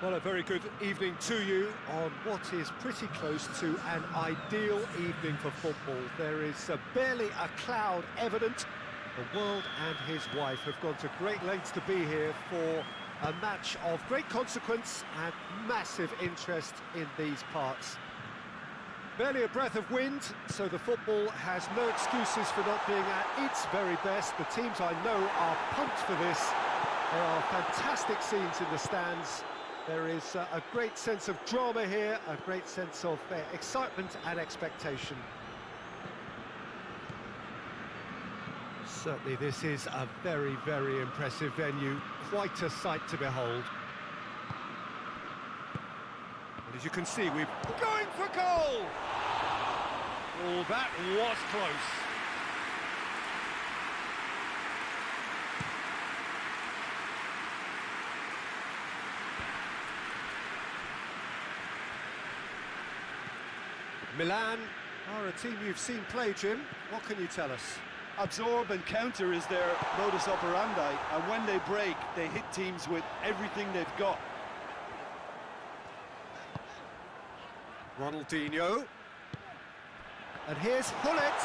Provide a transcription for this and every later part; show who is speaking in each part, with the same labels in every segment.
Speaker 1: Well, a very good evening to you on what is pretty close to an ideal evening for football. There is barely a cloud evident. The world and his wife have gone to great lengths to be here for a match of great consequence and massive interest in these parts. Barely a breath of wind, so the football has no excuses for not being at its very best. The teams I know are pumped for this. There are fantastic scenes in the stands. There is a great sense of drama here, a great sense of excitement and expectation. Certainly this is a very, very impressive venue, quite a sight to behold. And as you can see, we're going for goal! Oh, that was close. Milan are a team you've seen play, Jim. What can you tell us?
Speaker 2: Absorb and counter is their modus operandi, and when they break, they hit teams with everything they've got.
Speaker 1: Ronaldinho. And here's Hullet.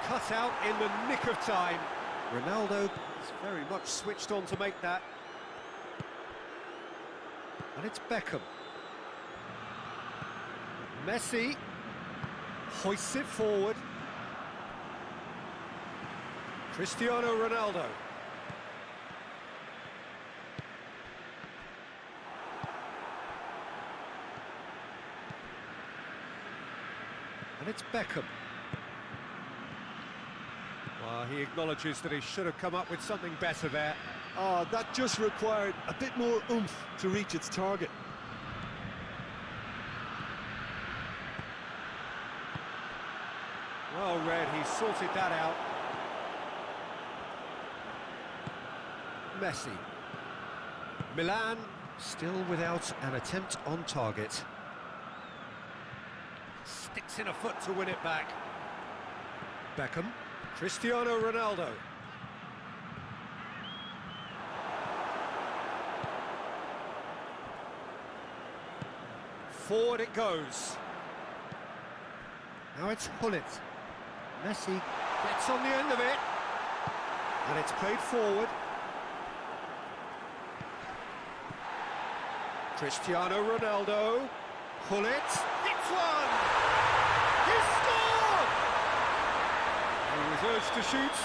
Speaker 1: Cut out in the nick of time. Ronaldo is very much switched on to make that. And it's Beckham. Messi hoists it forward. Cristiano Ronaldo. And it's Beckham. Well, he acknowledges that he should have come up with something better there.
Speaker 2: Oh, that just required a bit more oomph to reach its target.
Speaker 1: Well read, he sorted that out. Messi. Milan still without an attempt on target. Sticks in a foot to win it back. Beckham. Cristiano Ronaldo. Forward it goes. Now it's Hullet. Messi gets on the end of it. And it's played forward. Cristiano Ronaldo. Hullet. It's one! He scored! He was urged to shoot,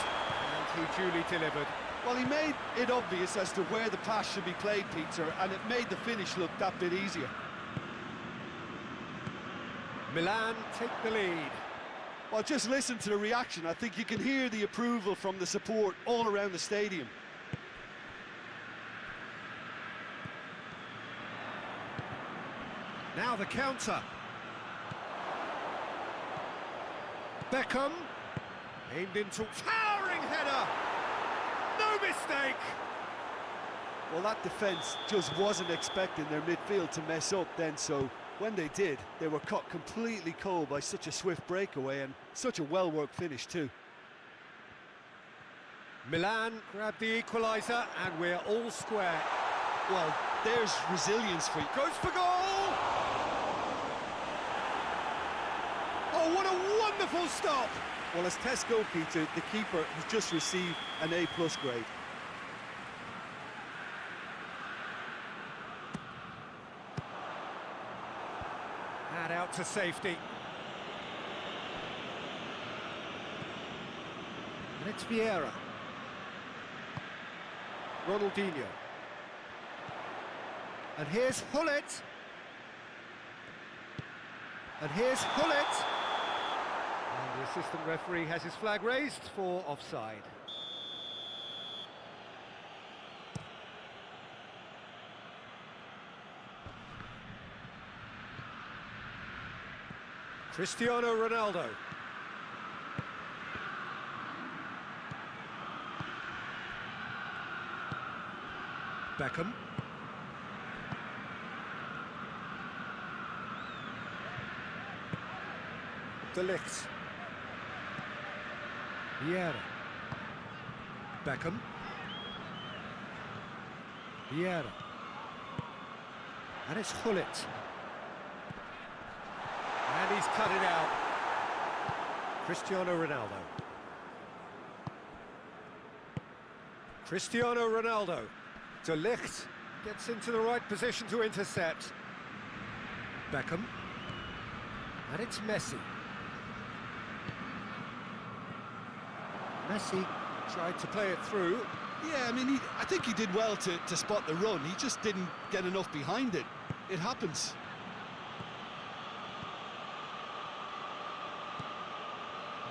Speaker 1: and he duly delivered.
Speaker 2: Well, he made it obvious as to where the pass should be played, Peter, and it made the finish look that bit easier.
Speaker 1: Milan take the lead.
Speaker 2: Well, just listen to the reaction. I think you can hear the approval from the support all around the stadium.
Speaker 1: Now the counter. Beckham. Aimed into towering header. No mistake.
Speaker 2: Well, that defence just wasn't expecting their midfield to mess up then, so when they did, they were caught completely cold by such a swift breakaway and such a well-worked finish too.
Speaker 1: Milan grabbed the equaliser and we're all square.
Speaker 2: Well, there's resilience for you.
Speaker 1: Goes for goal! Oh, what a wonderful stop!
Speaker 2: Well, as tests go, Peter, the keeper has just received an A+ grade.
Speaker 1: And out to safety. And it's Vieira. Ronaldinho. And here's Hullet. And here's Hullet. And the assistant referee has his flag raised for offside. Cristiano Ronaldo. Beckham. De Ligt. Vieira. Beckham. Vieira. And it's Hullet. And he's cut it out. Cristiano Ronaldo. Cristiano Ronaldo. De Ligt gets into the right position to intercept. Beckham. And it's Messi. Messi tried to play it through.
Speaker 2: Yeah, I mean, I think he did well to spot the run. He just didn't get enough behind it. It happens.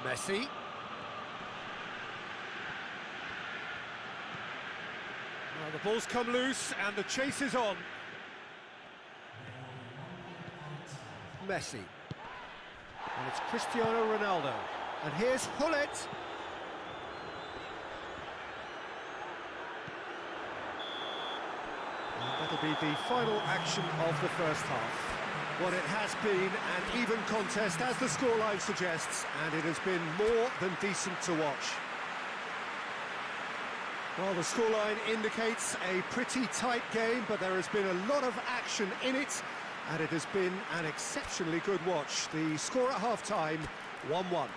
Speaker 1: Messi. Well, the ball's come loose and the chase is on. Messi. And it's Cristiano Ronaldo. And here's Hullet. And that'll be the final action of the first half. What it has been an even contest, as the scoreline suggests, and it has been more than decent to watch. Well, the scoreline indicates a pretty tight game, but there has been a lot of action in it, and it has been an exceptionally good watch. The score at half-time, 1-1.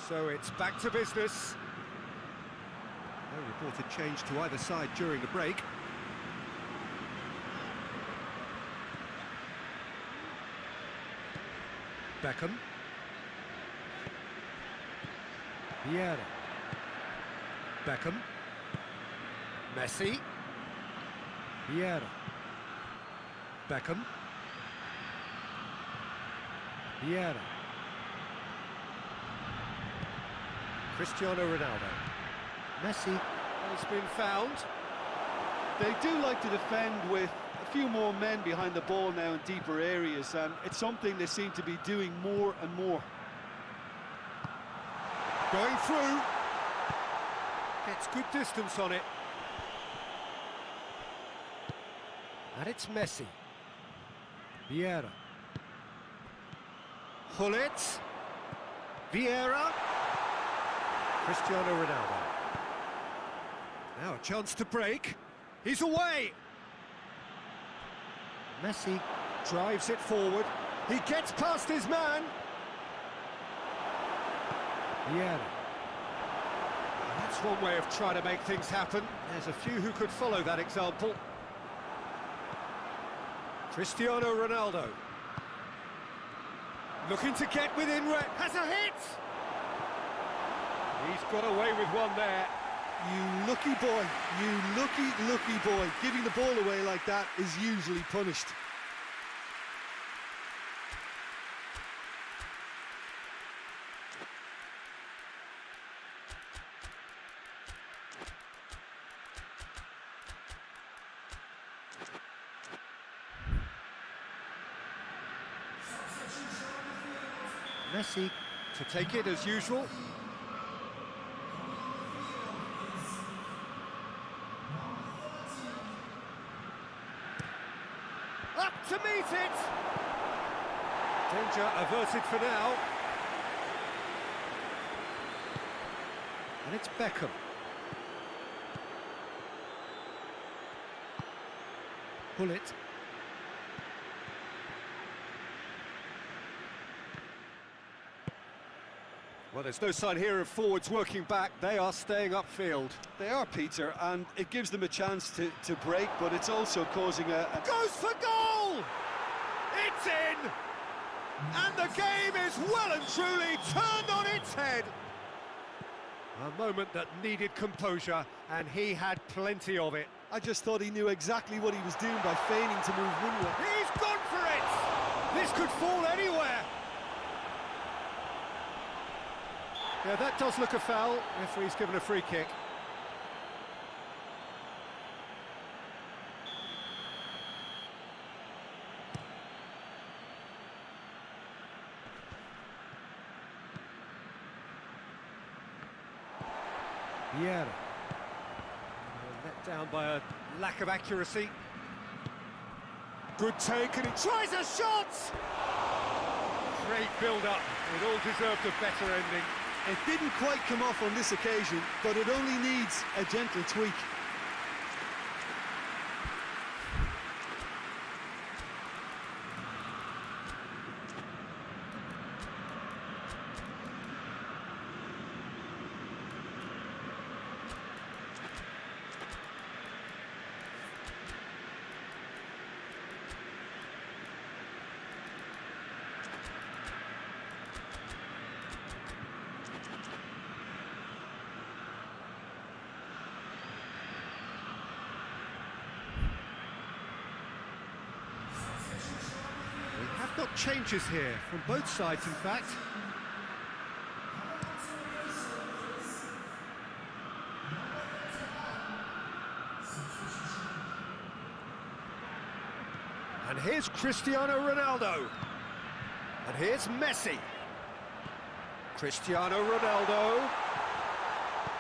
Speaker 1: So it's back to business. No reported change to either side during the break. Beckham. Vieira. Beckham. Messi. Vieira. Beckham. Vieira. Cristiano Ronaldo. Messi has been found.
Speaker 2: They do like to defend with a few more men behind the ball now in deeper areas, and it's something they seem to be doing more and more.
Speaker 1: Going through. Gets good distance on it. And it's Messi. Vieira. Hullet. Vieira. Cristiano Ronaldo. Now a chance to break. He's away. Messi drives it forward. He gets past his man. Vieira. That's one way of trying to make things happen. There's a few who could follow that example. Cristiano Ronaldo. Looking to get within range. Has a hit! He's got away with one there.
Speaker 2: You lucky boy, you lucky boy. Giving the ball away like that is usually punished.
Speaker 1: Messi to take it as usual. Up to meet it! Danger averted for now. And it's Beckham. Hullet. Well, there's no sign here of forwards working back. They are staying upfield.
Speaker 2: They are, Peter, and it gives them a chance to break, but it's also causing a...
Speaker 1: Goes for goal! It's in! And the game is well and truly turned on its head. A moment that needed composure, and he had plenty of it.
Speaker 2: I just thought he knew exactly what he was doing by feigning to move windward.
Speaker 1: He's gone for it! This could fall anywhere. Yeah, that does look a foul. Referee's given a free kick. Vieira. Let down by a lack of accuracy. Good take, and he tries a shot! Great build-up. It all deserved a better ending.
Speaker 2: It didn't quite come off on this occasion, but it only needs a gentle tweak.
Speaker 1: Got changes here from both sides, in fact. And here's Cristiano Ronaldo. And here's Messi. Cristiano Ronaldo.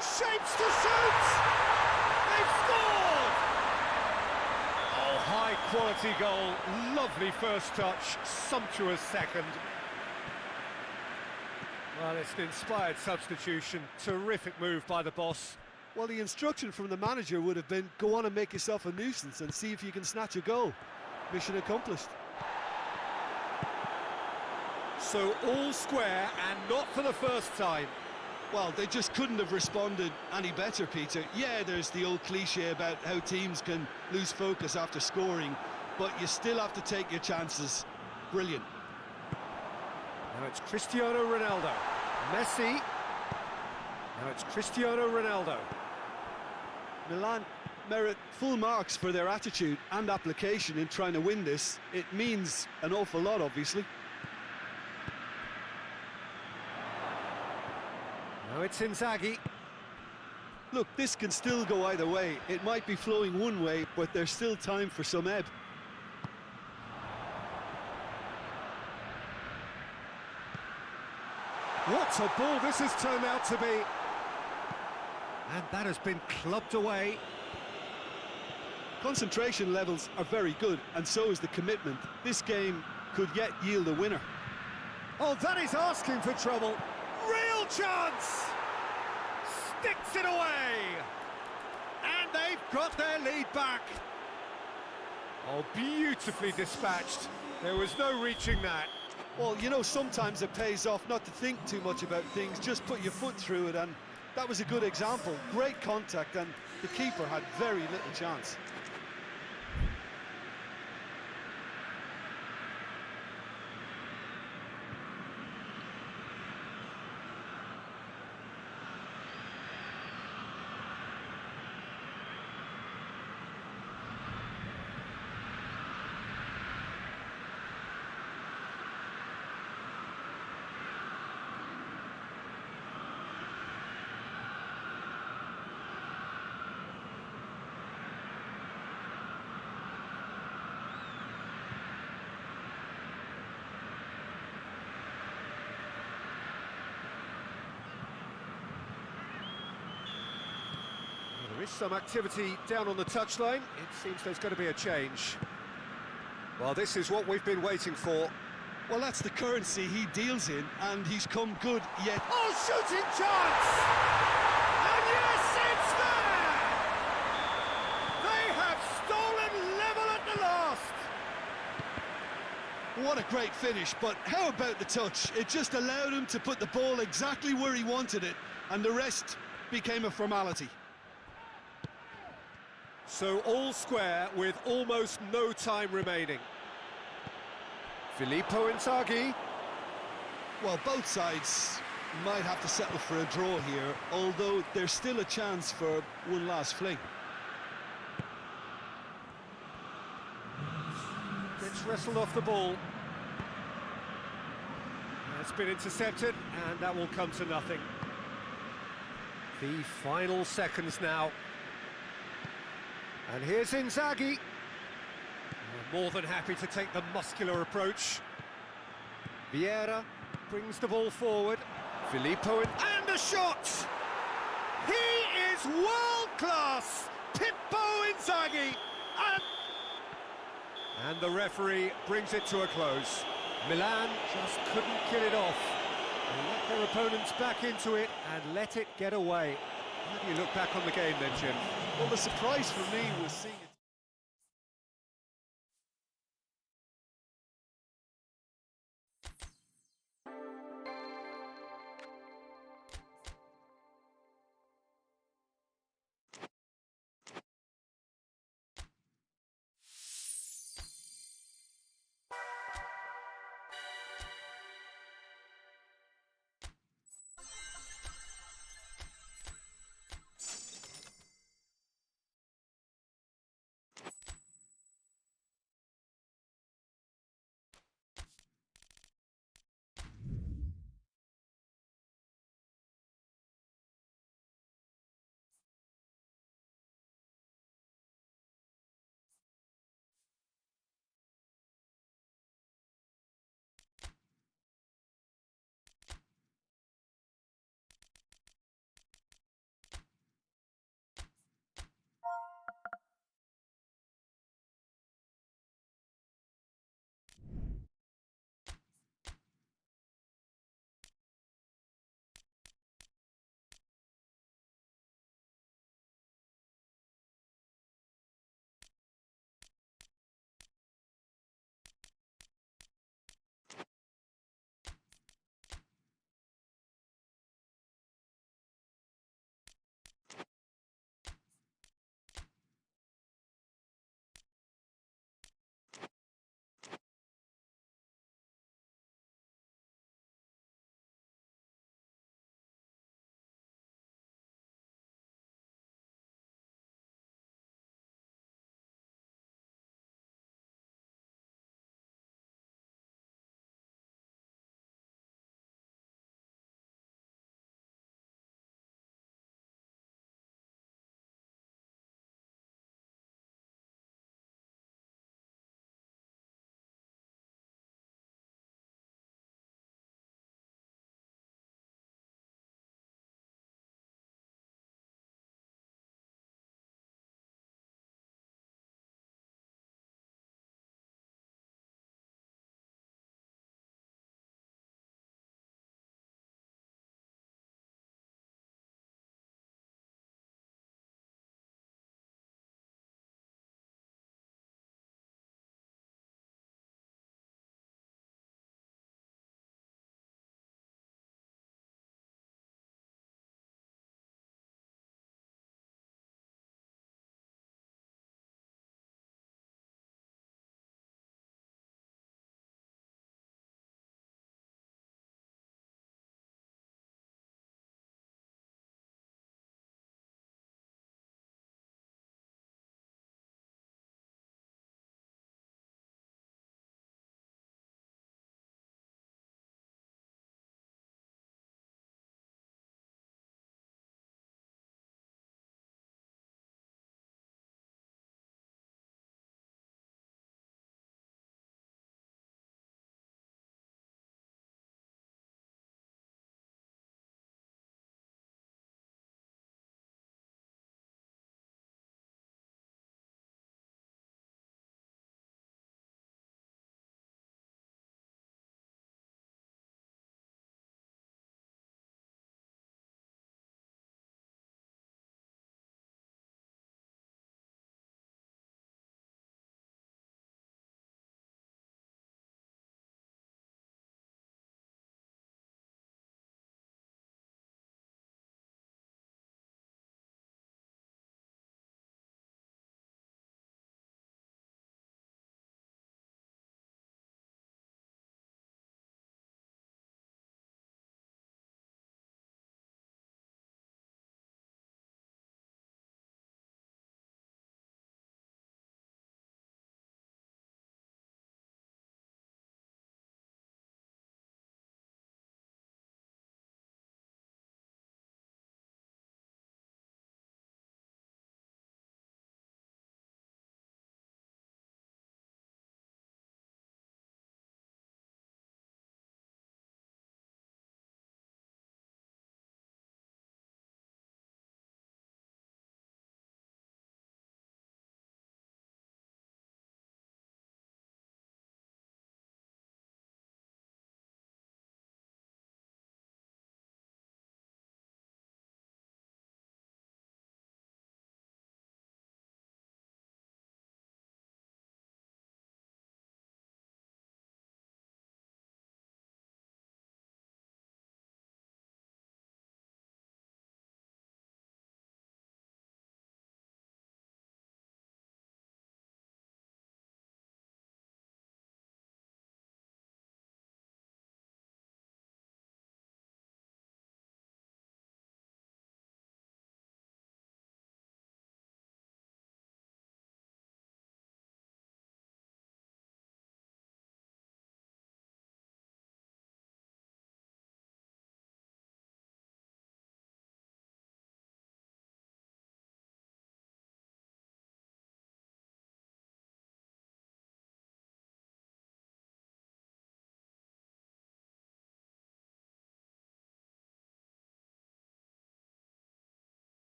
Speaker 1: Shapes to shoot! They've scored! Oh, high-quality goal, lovely first touch, sumptuous second. Well, it's an inspired substitution, terrific move by the boss.
Speaker 2: Well, the instruction from the manager would have been, go on and make yourself a nuisance and see if you can snatch a goal. Mission accomplished.
Speaker 1: So all square, and not for the first time.
Speaker 2: Well, they just couldn't have responded any better, Peter. Yeah, there's the old cliche about how teams can lose focus after scoring, but you still have to take your chances. Brilliant.
Speaker 1: Now it's Cristiano Ronaldo. Messi. Now it's Cristiano Ronaldo.
Speaker 2: Milan merit full marks for their attitude and application in trying to win this. It means an awful lot, obviously.
Speaker 1: Now it's Inzaghi.
Speaker 2: Look, this can still go either way. It might be flowing one way, but there's still time for some ebb.
Speaker 1: What a ball this has turned out to be. And that has been clubbed away.
Speaker 2: Concentration levels are very good, and so is the commitment. This game could yet yield a winner.
Speaker 1: Oh, that is asking for trouble. Real chance! Sticks it away! And they've got their lead back. Oh, beautifully dispatched. There was no reaching that.
Speaker 2: Well, you know, sometimes it pays off not to think too much about things, just put your foot through it, and that was a good example. Great contact, and the keeper had very little chance.
Speaker 1: There is some activity down on the touchline. It seems there's going to be a change. Well, this is what we've been waiting for.
Speaker 2: Well, that's the currency he deals in, and he's come good yet.
Speaker 1: Oh, shooting chance! And yes, it's there! They have stolen level at the last!
Speaker 2: What a great finish, but how about the touch? It just allowed him to put the ball exactly where he wanted it, and the rest became a formality.
Speaker 1: So all square with almost no time remaining. Filippo Inzaghi.
Speaker 2: Well, both sides might have to settle for a draw here, although there's still a chance for one last fling.
Speaker 1: It's wrestled off the ball. It's been intercepted, and that will come to nothing. The final seconds now. And here's Inzaghi. More than happy to take the muscular approach. Vieira brings the ball forward. Filippo and a shot! He is world-class! Pippo Inzaghi! And the referee brings it to a close. Milan just couldn't kill it off. They let their opponents back into it and let it get away. How do you look back on the game then, Jim?
Speaker 2: Well, the surprise for me was seeing it.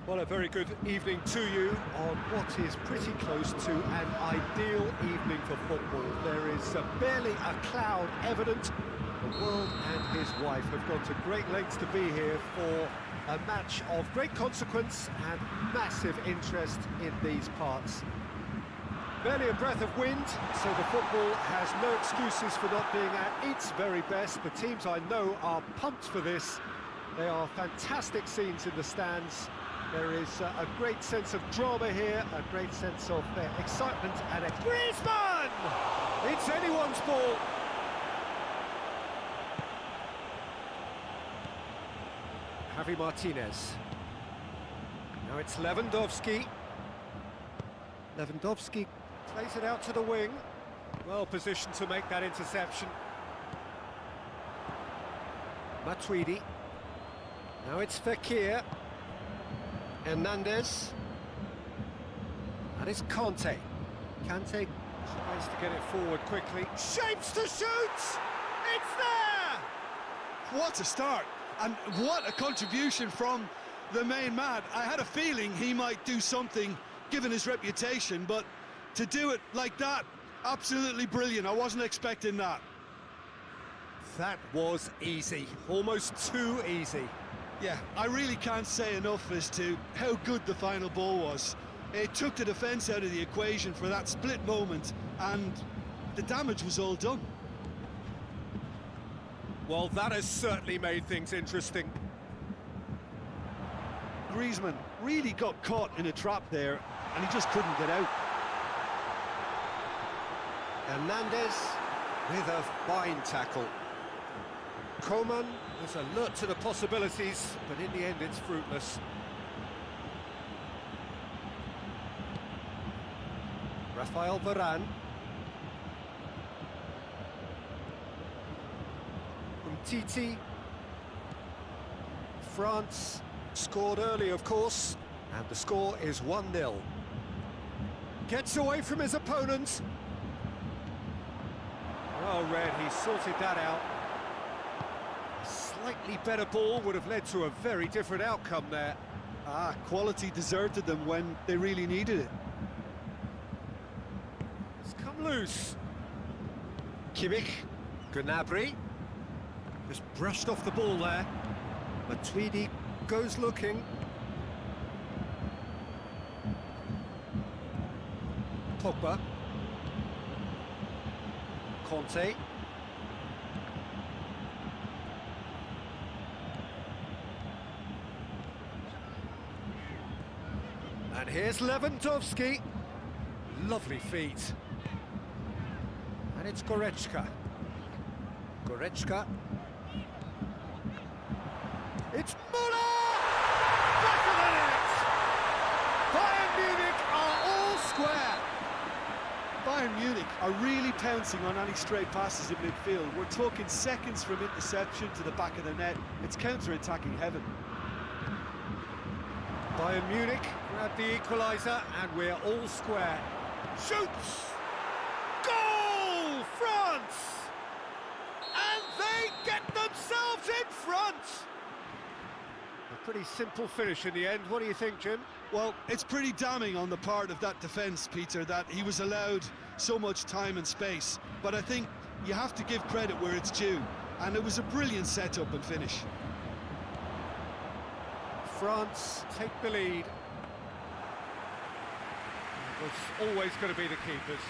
Speaker 1: Well, a very good evening to you on what is pretty close to an ideal evening for football. There is barely a cloud evident. The world and his wife have gone to great lengths to be here for a match of great consequence and massive interest in these parts. Barely a breath of wind, so the football has no excuses for not being at its very best. The teams I know are pumped for this. They are fantastic scenes in the stands. There is a great sense of drama here, a great sense of excitement, and a Griezmann! It's anyone's ball. Javi Martinez. Now it's Lewandowski. Lewandowski plays it out to the wing. Well positioned to make that interception. Matuidi. Now it's Fekir. Hernandez. And it's Kante. Kante tries to get it forward quickly. Shapes to shoot! It's there!
Speaker 2: What a start! And what a contribution from the main man. I had a feeling he might do something, given his reputation, but to do it like that, absolutely brilliant. I wasn't expecting that.
Speaker 1: That was easy. Almost too easy.
Speaker 2: Yeah, I really can't say enough as to how good the final ball was. It took the defence out of the equation for that split moment, and the damage was all done.
Speaker 1: Well, that has certainly made things interesting.
Speaker 2: Griezmann really got caught in a trap there, and he just couldn't get out.
Speaker 1: Hernandez with a fine tackle. Coman is alert to the possibilities, but in the end it's fruitless. Rafael Varane. Umtiti. France scored early, of course, and the score is 1-0. Gets away from his opponent. Well read, he sorted that out. A slightly better ball would have led to a very different outcome there.
Speaker 2: Quality deserted them when they really needed it.
Speaker 1: It's come loose. Kimmich, Gnabry, just brushed off the ball there. Matuidi goes looking. Pogba. Kante. And here's Lewandowski. Lovely feet. And it's Goretzka. Goretzka. It's Muller! Back of the net! Bayern Munich are all square.
Speaker 2: Bayern Munich are really pouncing on any stray passes in midfield. We're talking seconds from interception to the back of the net. It's counter-attacking heaven.
Speaker 1: Bayern Munich grab the equaliser and we're all square. Shoots! Goal! France! And they get themselves in front! A pretty simple finish in the end. What do you think, Jim?
Speaker 2: Well, it's pretty damning on the part of that defence, Peter, that he was allowed so much time and space. But I think you have to give credit where it's due. And it was a brilliant setup and finish.
Speaker 1: France take the lead. It's always going to be the keepers.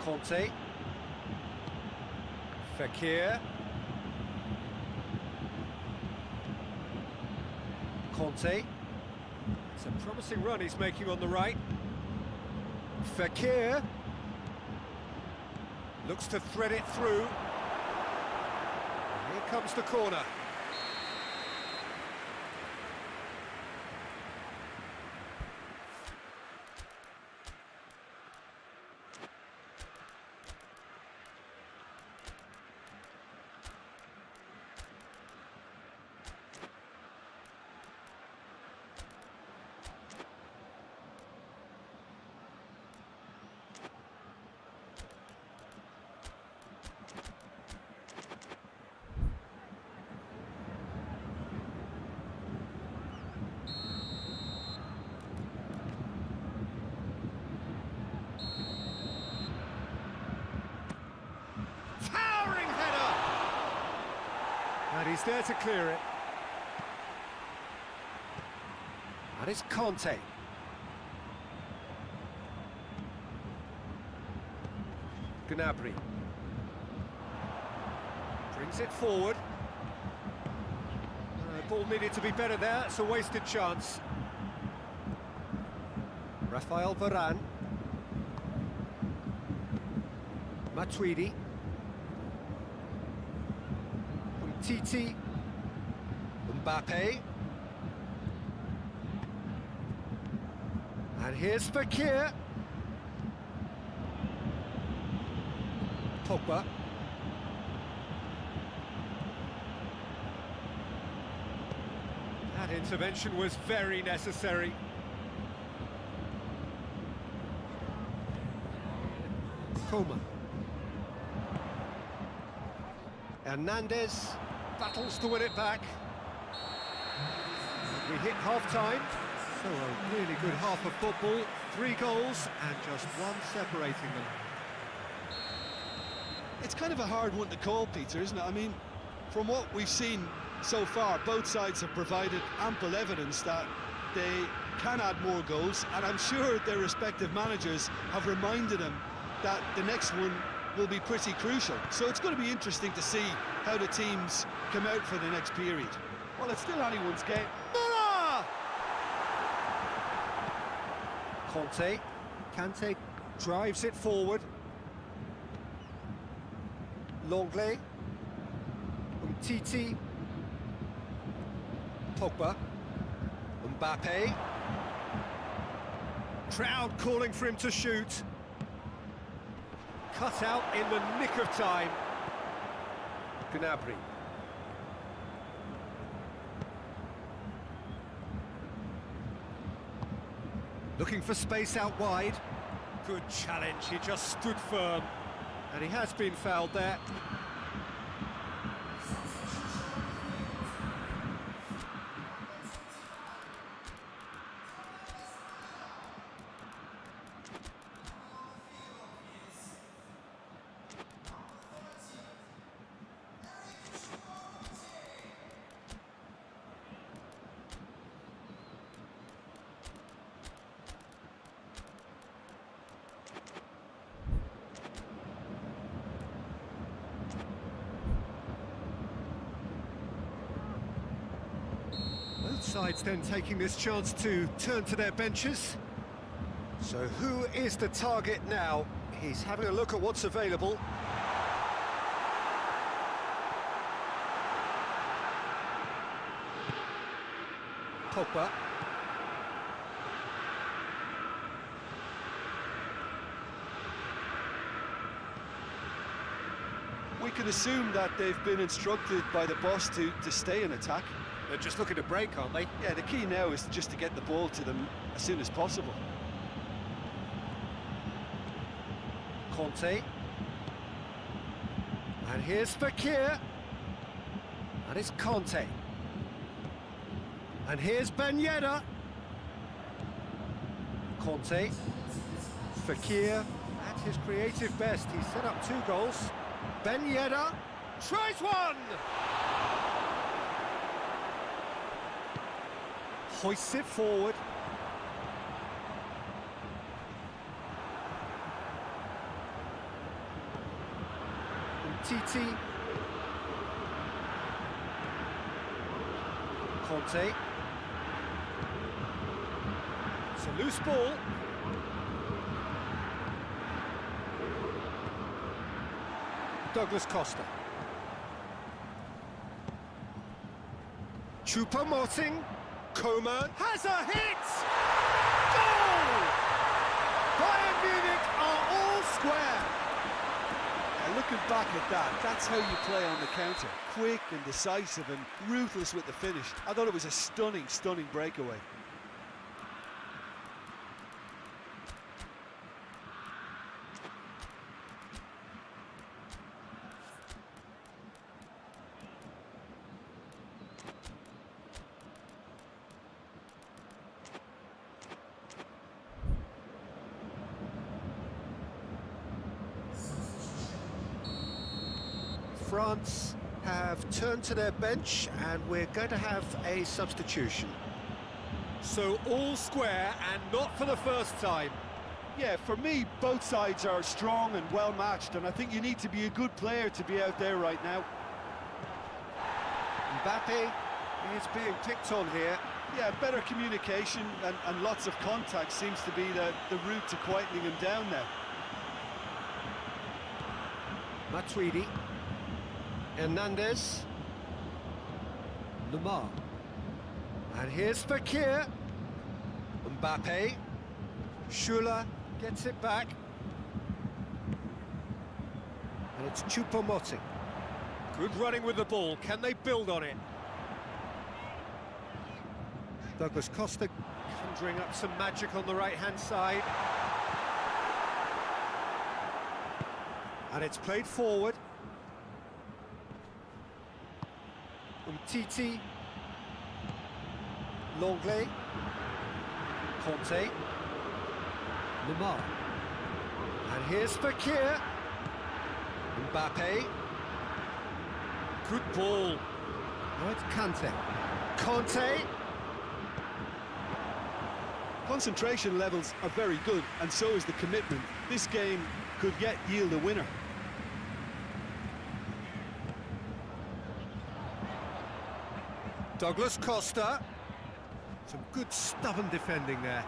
Speaker 1: Kante. Fekir. Kante. It's a promising run he's making on the right. Fekir. Looks to thread it through. Here comes the corner. And he's there to clear it. And it's Conte. Gnabry. Brings it forward. Ball needed to be better there, it's a wasted chance. Rafael Varane. Matuidi. Umtiti. Mbappe. And here's Fekir. Pogba. That intervention was very necessary. Coma. Hernandez battles to win it back. We hit half-time, so a really good half of football. 3 goals and just one separating them.
Speaker 2: It's kind of a hard one to call, Peter, isn't it? I mean, from what we've seen so far, both sides have provided ample evidence that they can add more goals, and I'm sure their respective managers have reminded them that the next one will be pretty crucial. So it's going to be interesting to see how the teams come out for the next period. Well, it's still anyone's game.
Speaker 1: Conte. Kante drives it forward. Longley. Umtiti. Pogba. Mbappe. Crowd calling for him to shoot. Cut out in the nick of time. Gnabry. Looking for space out wide. Good challenge, he just stood firm. And he has been fouled there. Both sides then taking this chance to turn to their benches. So who is the target now? He's having a look at what's available. Pogba.
Speaker 2: We can assume that they've been instructed by the boss to stay in attack.
Speaker 1: They're just looking to break, aren't they?
Speaker 2: Yeah, the key now is just to get the ball to them as soon as possible.
Speaker 1: Conte. And here's Fekir. And it's Conte. And here's Ben Yedder. Conte. Fekir at his creative best. He's set up 2 goals. Ben Yedder tries one! Hoists it forward. Umtiti. Conte. It's a loose ball. Douglas Costa. Choupo-Moting. Coman has a hit! Goal! Bayern Munich are all square.
Speaker 2: And looking back at that, that's how you play on the counter. Quick and decisive and ruthless with the finish. I thought it was a stunning, stunning breakaway.
Speaker 1: France have turned to their bench, and we're going to have a substitution. So all square, and not for the first time.
Speaker 2: Yeah, for me, both sides are strong and well matched, and I think you need to be a good player to be out there right now.
Speaker 1: Mbappe is being picked on here.
Speaker 2: Yeah, better communication and lots of contact seems to be the route to quietening him down now.
Speaker 1: Matuidi. Hernandez. Lamar. And here's Fekir. Mbappe. Schuller gets it back. And it's Choupo-Moting. Good running with the ball. Can they build on it? Douglas Costa conjuring up some magic on the right-hand side. And it's played forward. Umtiti. Longley. Conte. Lamar. And here's Fekir. Mbappe. Good ball. Oh, it's Kante. Conte.
Speaker 2: Concentration levels are very good, and so is the commitment. This game could yet yield a winner.
Speaker 1: Douglas Costa. Some good stubborn defending there.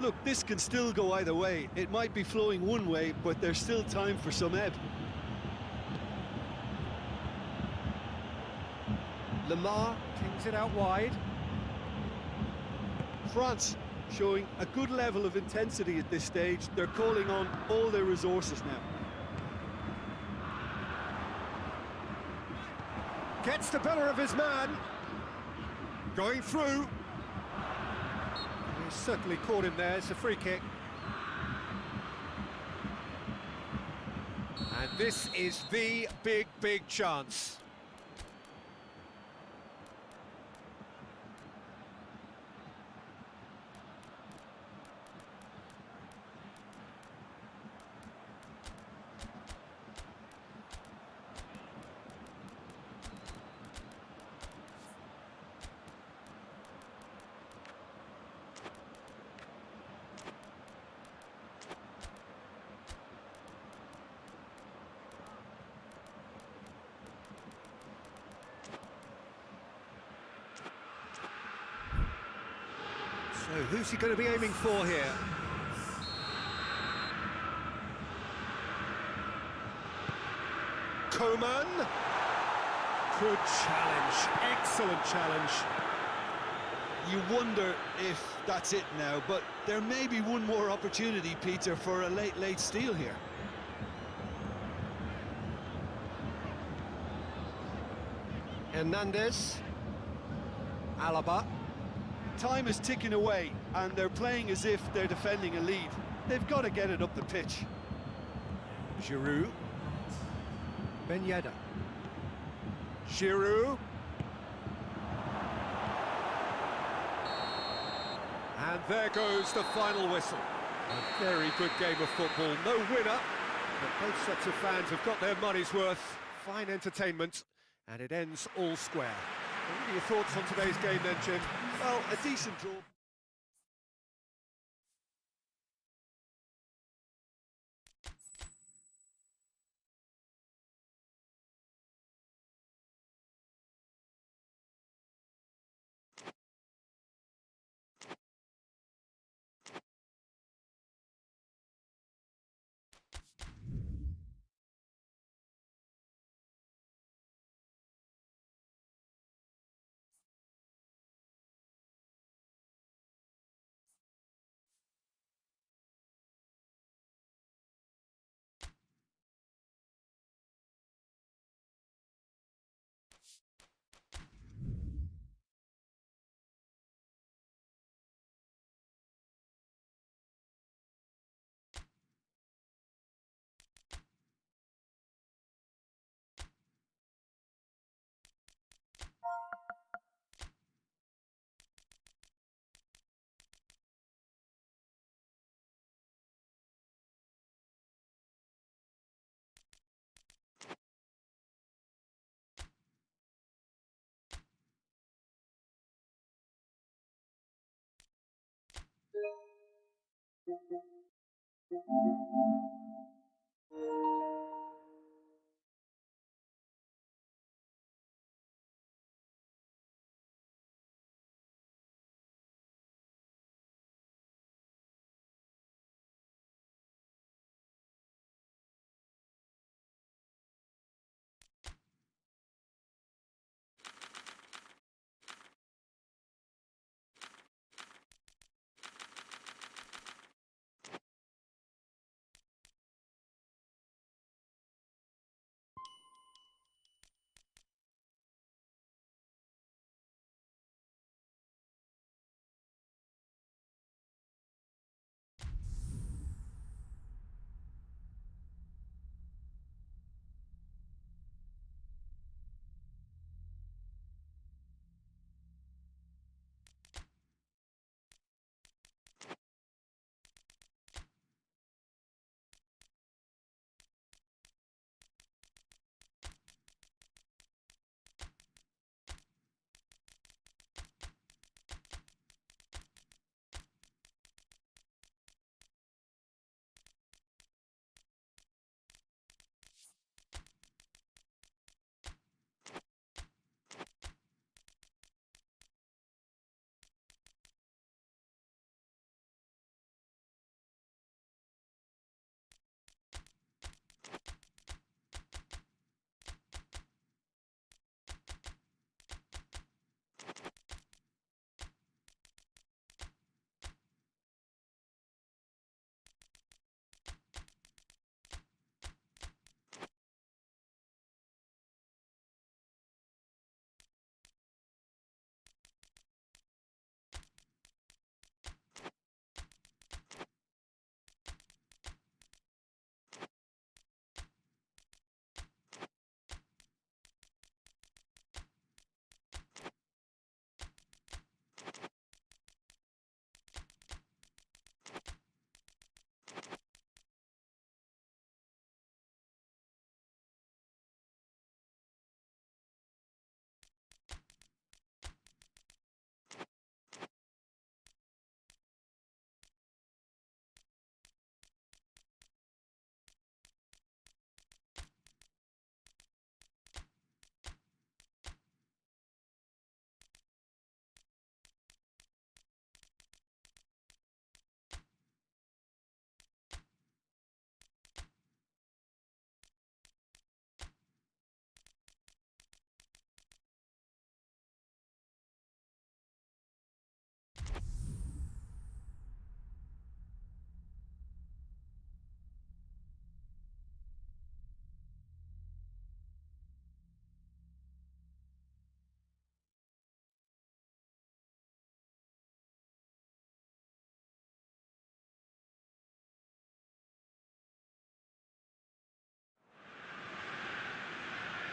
Speaker 2: Look, this can still go either way. It might be flowing one way, but there's still time for some ebb.
Speaker 1: Lamar kings it out wide.
Speaker 2: France showing a good level of intensity at this stage. They're calling on all their resources now.
Speaker 1: Gets the better of his man. Going through. He's certainly caught him there. It's a free kick. And this is the big chance. So who's he going to be aiming for here? Coman. Good challenge, excellent challenge.
Speaker 2: You wonder if that's it now, but there may be one more opportunity, Peter, for a late steal here.
Speaker 1: Hernandez. Alaba.
Speaker 2: Time is ticking away, and they're playing as if they're defending a lead. They've got to get it up the pitch.
Speaker 1: Giroud. Ben Yedder. Giroud. And there goes the final whistle. A very good game of football. No winner, but both sets of fans have got their money's worth. Fine entertainment, and it ends all square. What are your thoughts on today's game then, Jim?
Speaker 2: Well, a decent draw.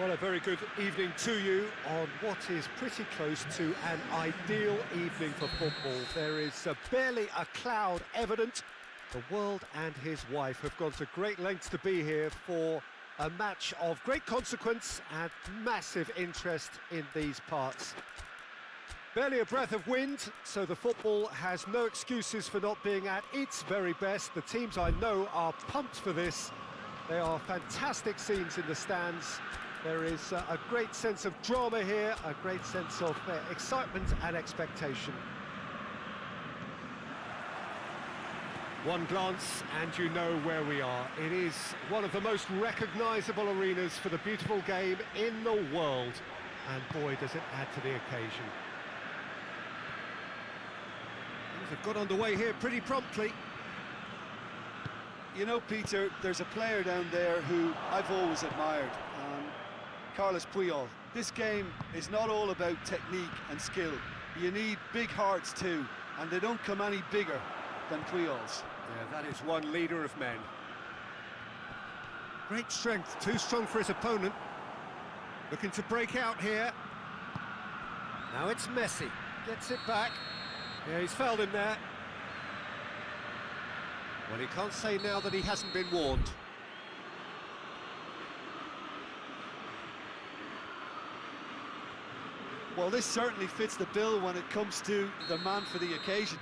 Speaker 1: Well, a very good evening to you on what is pretty close to an ideal evening for football. There is barely a cloud evident. The world and his wife have gone to great lengths to be here for a match of great consequence and massive interest in these parts. Barely a breath of wind, so the football has no excuses for not being at its very best. The teams I know are pumped for this. They are fantastic scenes in the stands. There is a great sense of drama here, a great sense of excitement and expectation. One glance and you know where we are. It is one of the most recognisable arenas for the beautiful game in the world. And boy, does it add to the occasion. Things have got underway here pretty promptly.
Speaker 2: You know, Peter, there's a player down there who I've always admired. Carlos Puyol. This game is not all about technique and skill. You need big hearts too, and they don't come any bigger than Puyol's.
Speaker 1: Yeah, that is one leader of men. Great strength, too strong for his opponent. Looking to break out here. Now it's Messi. Gets it back. Yeah, he's fouled him there. Well, he can't say now that he hasn't been warned.
Speaker 2: Well, this certainly fits the bill when it comes to the man for the occasion.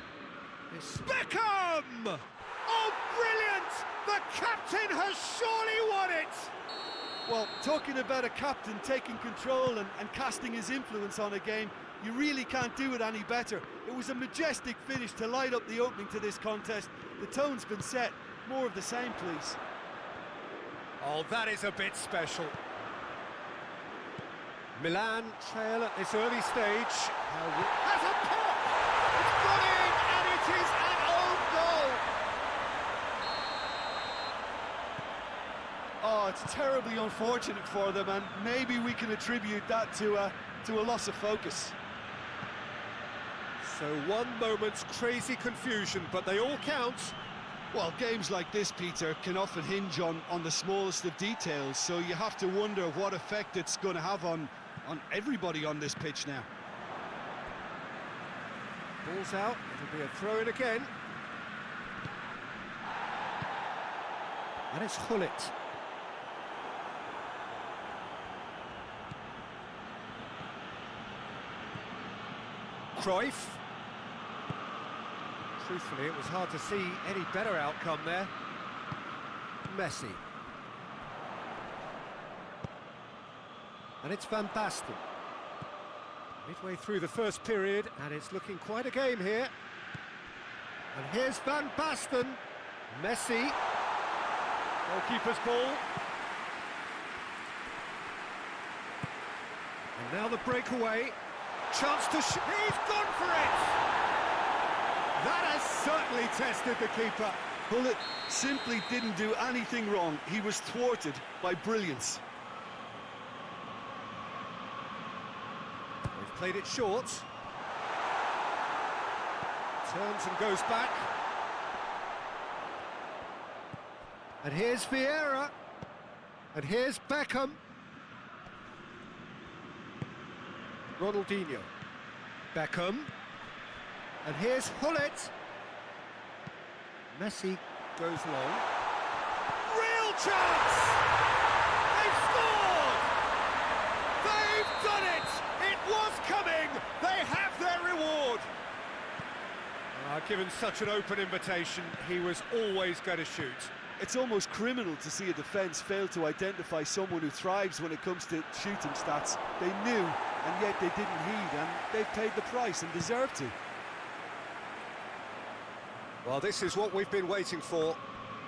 Speaker 1: It's Beckham! captain has surely won it!
Speaker 2: Well, talking about a captain taking control and casting his influence on a game, you really can't do it any better. It was a majestic finish to light up the opening to this contest. The tone's been set. More of the same, please.
Speaker 1: Oh, that is a bit special. Milan trail at this early stage. Has a pop! It's gone in, and it is an own goal!
Speaker 2: Oh, it's terribly unfortunate for them, and maybe we can attribute that to a loss of focus.
Speaker 1: So one moment's crazy confusion, but they all count.
Speaker 2: Well, games like this, Peter, can often hinge on the smallest of details, so you have to wonder what effect it's going to have on everybody on this pitch now.
Speaker 1: Ball's out, it'll be a throw-in again. And it's Hullet. Cruyff. Truthfully, it was hard to see any better outcome there. Messi. And it's Van Basten. Midway through the first period, and it's looking quite a game here. And here's Van Basten. Messi. Goalkeeper's ball. And now the breakaway. Chance to shoot. He's gone for it! That has certainly tested the keeper.
Speaker 2: Hullet simply didn't do anything wrong. He was thwarted by brilliance.
Speaker 1: They've played it short. Turns and goes back. And here's Vieira. And here's Beckham. Ronaldinho. Beckham. And here's Hullet. Messi goes long. Real chance! They've scored! They've done it! It was coming! They have their reward! Given such an open invitation, he was always going to shoot.
Speaker 2: It's almost criminal to see a defence fail to identify someone who thrives when it comes to shooting stats. They knew, and yet they didn't heed, and they've paid the price and deserve to.
Speaker 1: Well, this is what we've been waiting for.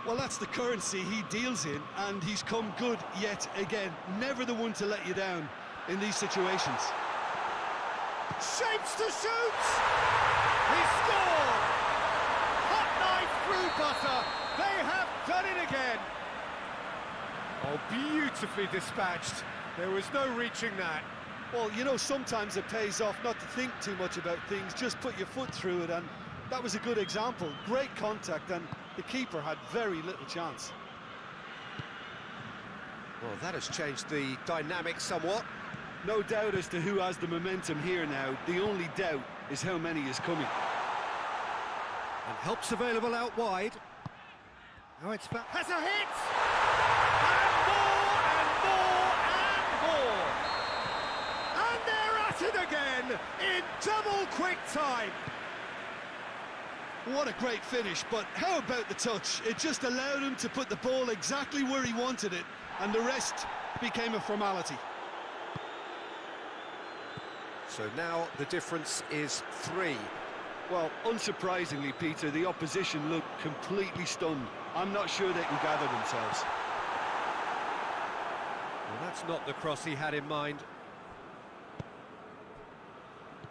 Speaker 2: Well, that's the currency he deals in, and he's come good yet again. Never the one to let you down in these situations.
Speaker 1: Shapes to shoot! He scored! Hot knife through butter. They have done it again. Oh, beautifully dispatched. There was no reaching that.
Speaker 2: Well, you know, sometimes it pays off not to think too much about things, just put your foot through it, and that was a good example. Great contact, and the keeper had very little chance.
Speaker 1: Well, that has changed the dynamic somewhat.
Speaker 2: No doubt as to who has the momentum here now. The only doubt is how many is coming.
Speaker 1: And help's available out wide. Now it's back. Has a hit! And more, and more, and more! And they're at it again in double quick time.
Speaker 2: What a great finish, but how about the touch? It just allowed him to put the ball exactly where he wanted it, and the rest became a formality.
Speaker 1: So now the difference is 3.
Speaker 2: Well, unsurprisingly, Peter, the opposition looked completely stunned. I'm not sure they can gather themselves.
Speaker 1: Well, that's not the cross he had in mind.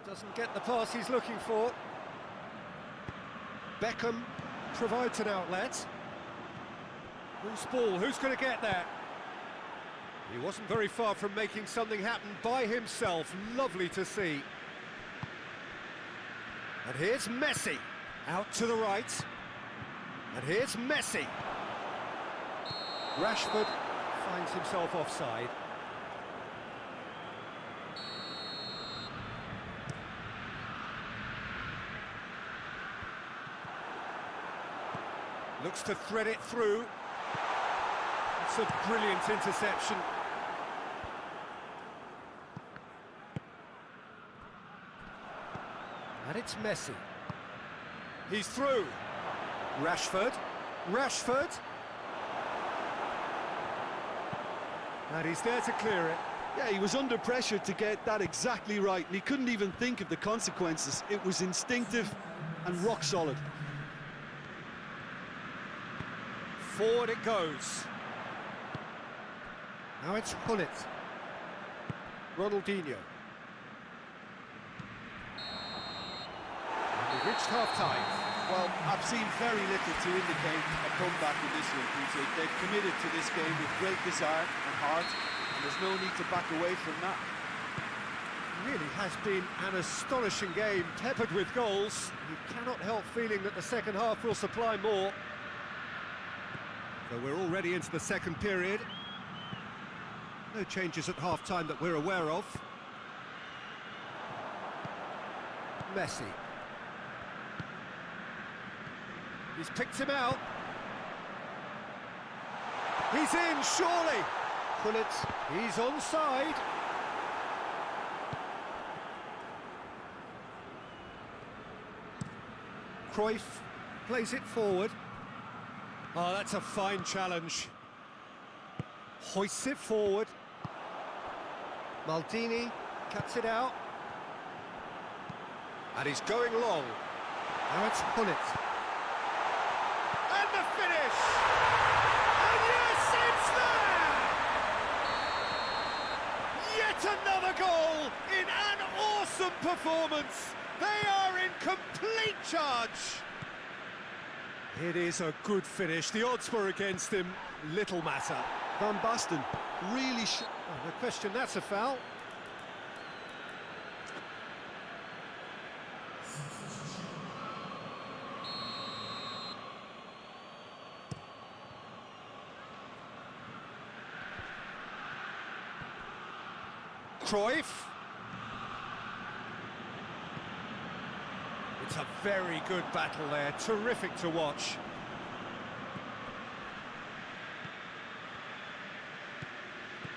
Speaker 1: Doesn't get the pass he's looking for. Beckham provides an outlet. Loose ball, who's going to get there? He wasn't very far from making something happen by himself. Lovely to see. And here's Messi, out to the right. And here's Messi. Rashford finds himself offside. Looks to thread it through. It's a brilliant interception. And it's Messi. He's through. Rashford. Rashford. And he's there to clear it.
Speaker 2: Yeah, he was under pressure to get that exactly right, and he couldn't even think of the consequences. It was instinctive and rock solid.
Speaker 1: Forward it goes. Now it's Hullet. Ronaldinho. And we've reached half-time.
Speaker 2: Well, I've seen very little to indicate a comeback in this one, Peter. They've committed to this game with great desire and heart, and there's no need to back away from that.
Speaker 1: Really has been an astonishing game, peppered with goals. You cannot help feeling that the second half will supply more. So we're already into the second period. No changes at half-time that we're aware of. Messi. He's picked him out. He's in, surely. Hullet, he's onside. Cruyff plays it forward. Oh, that's a fine challenge. Hoists it forward. Maldini cuts it out. And he's going long. Now it's Hullet. And the finish! And yes, it's there! Yet another goal in an awesome performance. They are in complete charge. It is a good finish. The odds were against him. Little matter.
Speaker 2: Van Basten really
Speaker 1: No question, that's a foul. Cruyff. It's a very good battle there, terrific to watch.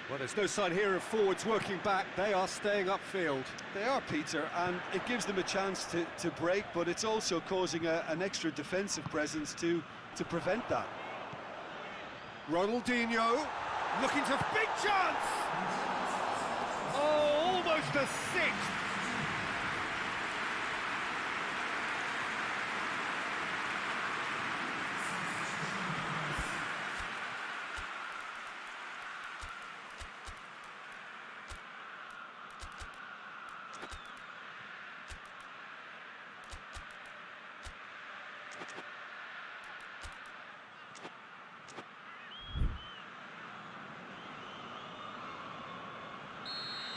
Speaker 1: Well, there's no sign here of forwards working back, they are staying upfield.
Speaker 2: They are, Peter, and it gives them a chance to break, but it's also causing an extra defensive presence to prevent that.
Speaker 1: Ronaldinho, looking to big chance! Oh, almost a sixth!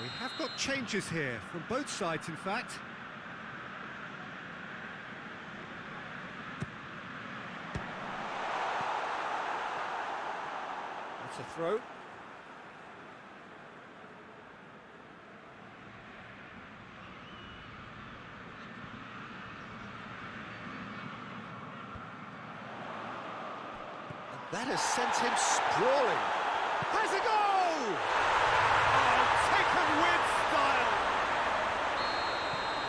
Speaker 1: We have got changes here, from both sides in fact. That's a throw. And that has sent him sprawling. Has a goal! Taken with style!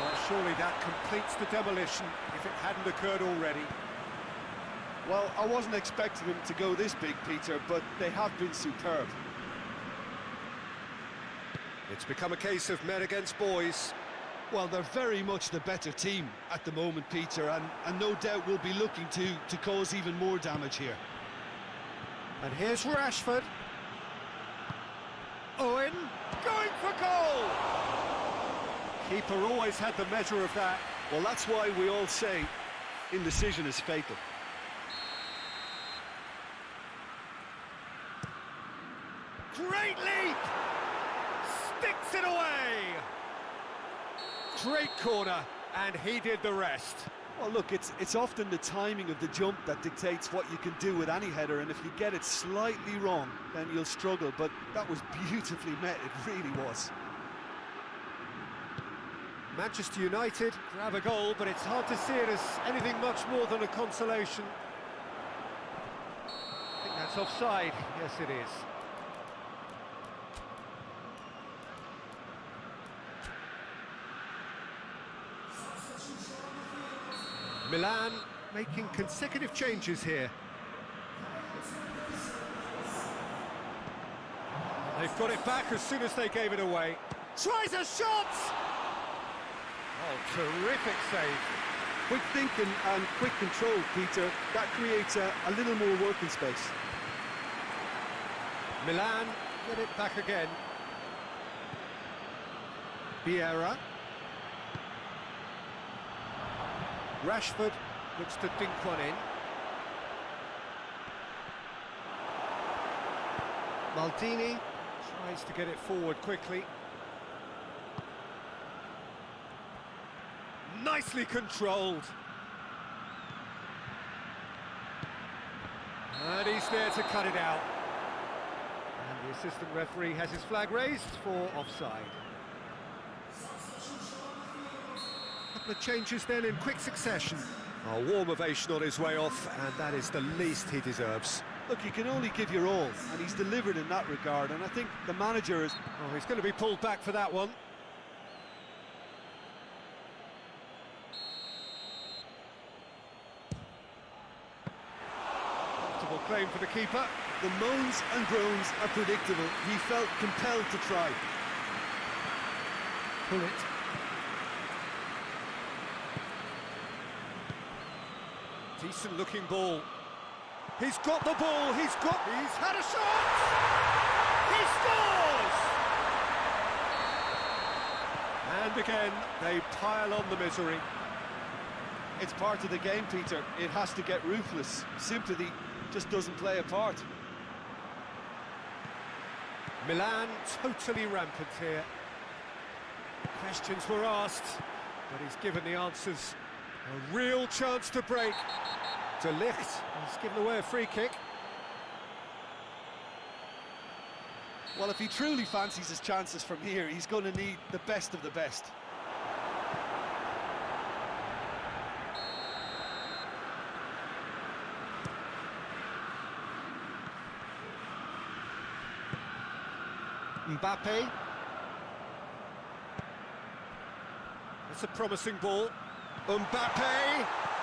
Speaker 1: Well, surely that completes the demolition, if it hadn't occurred already.
Speaker 2: Well, I wasn't expecting them to go this big, Peter, but they have been superb.
Speaker 1: It's become a case of men against boys.
Speaker 2: Well, they're very much the better team at the moment, Peter, and no doubt will be looking to cause even more damage here.
Speaker 1: And here's Rashford. Owen, going for goal! Keeper always had the measure of that.
Speaker 2: Well, that's why we all say indecision is fatal.
Speaker 1: Great leap! Sticks it away! Great corner, and he did the rest.
Speaker 2: Well, look, it's often the timing of the jump that dictates what you can do with any header, and if you get it slightly wrong, then you'll struggle, but that was beautifully met, it really was.
Speaker 1: Manchester United grab a goal, but it's hard to see it as anything much more than a consolation. I think that's offside. Yes, it is. Milan making consecutive changes here. They've got it back as soon as they gave it away. Tries a shot! Oh, terrific save.
Speaker 2: Quick thinking and quick control, Peter. That creates a little more working space.
Speaker 1: Milan get it back again. Vieira. Rashford looks to dink one in. Maldini tries to get it forward quickly. Nicely controlled. And he's there to cut it out. And the assistant referee has his flag raised for offside. Couple of changes then in quick succession. A warm ovation on his way off, and that is the least he deserves.
Speaker 2: Look, you can only give your all, and he's delivered in that regard, and I think the manager is...
Speaker 1: Oh, he's going to be pulled back for that one. Comfortable claim for the keeper.
Speaker 2: The moans and groans are predictable. He felt compelled to try.
Speaker 1: Pull it. Decent looking ball. He's got the ball, he's had a shot! He scores! And again, they pile on the misery.
Speaker 2: It's part of the game, Peter. It has to get ruthless. Sympathy just doesn't play a part.
Speaker 1: Milan totally rampant here. Questions were asked, but he's given the answers. A real chance to break. De Ligt has given away a free kick.
Speaker 2: Well, if he truly fancies his chances from here, he's going to need the best of the best.
Speaker 1: Mbappe. That's a promising ball.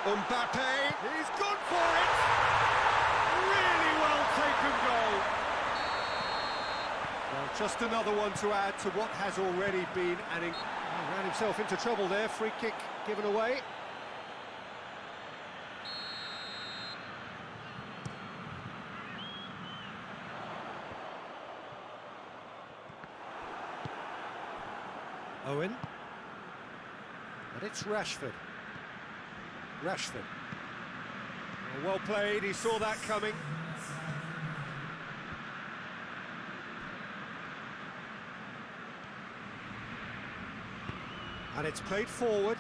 Speaker 1: Mbappe, he's gone for it! Really well taken goal. Well, just another one to add to what has already been he ran himself into trouble there, free kick given away. Owen. And it's Rashford. Well played, he saw that coming. And it's played forward.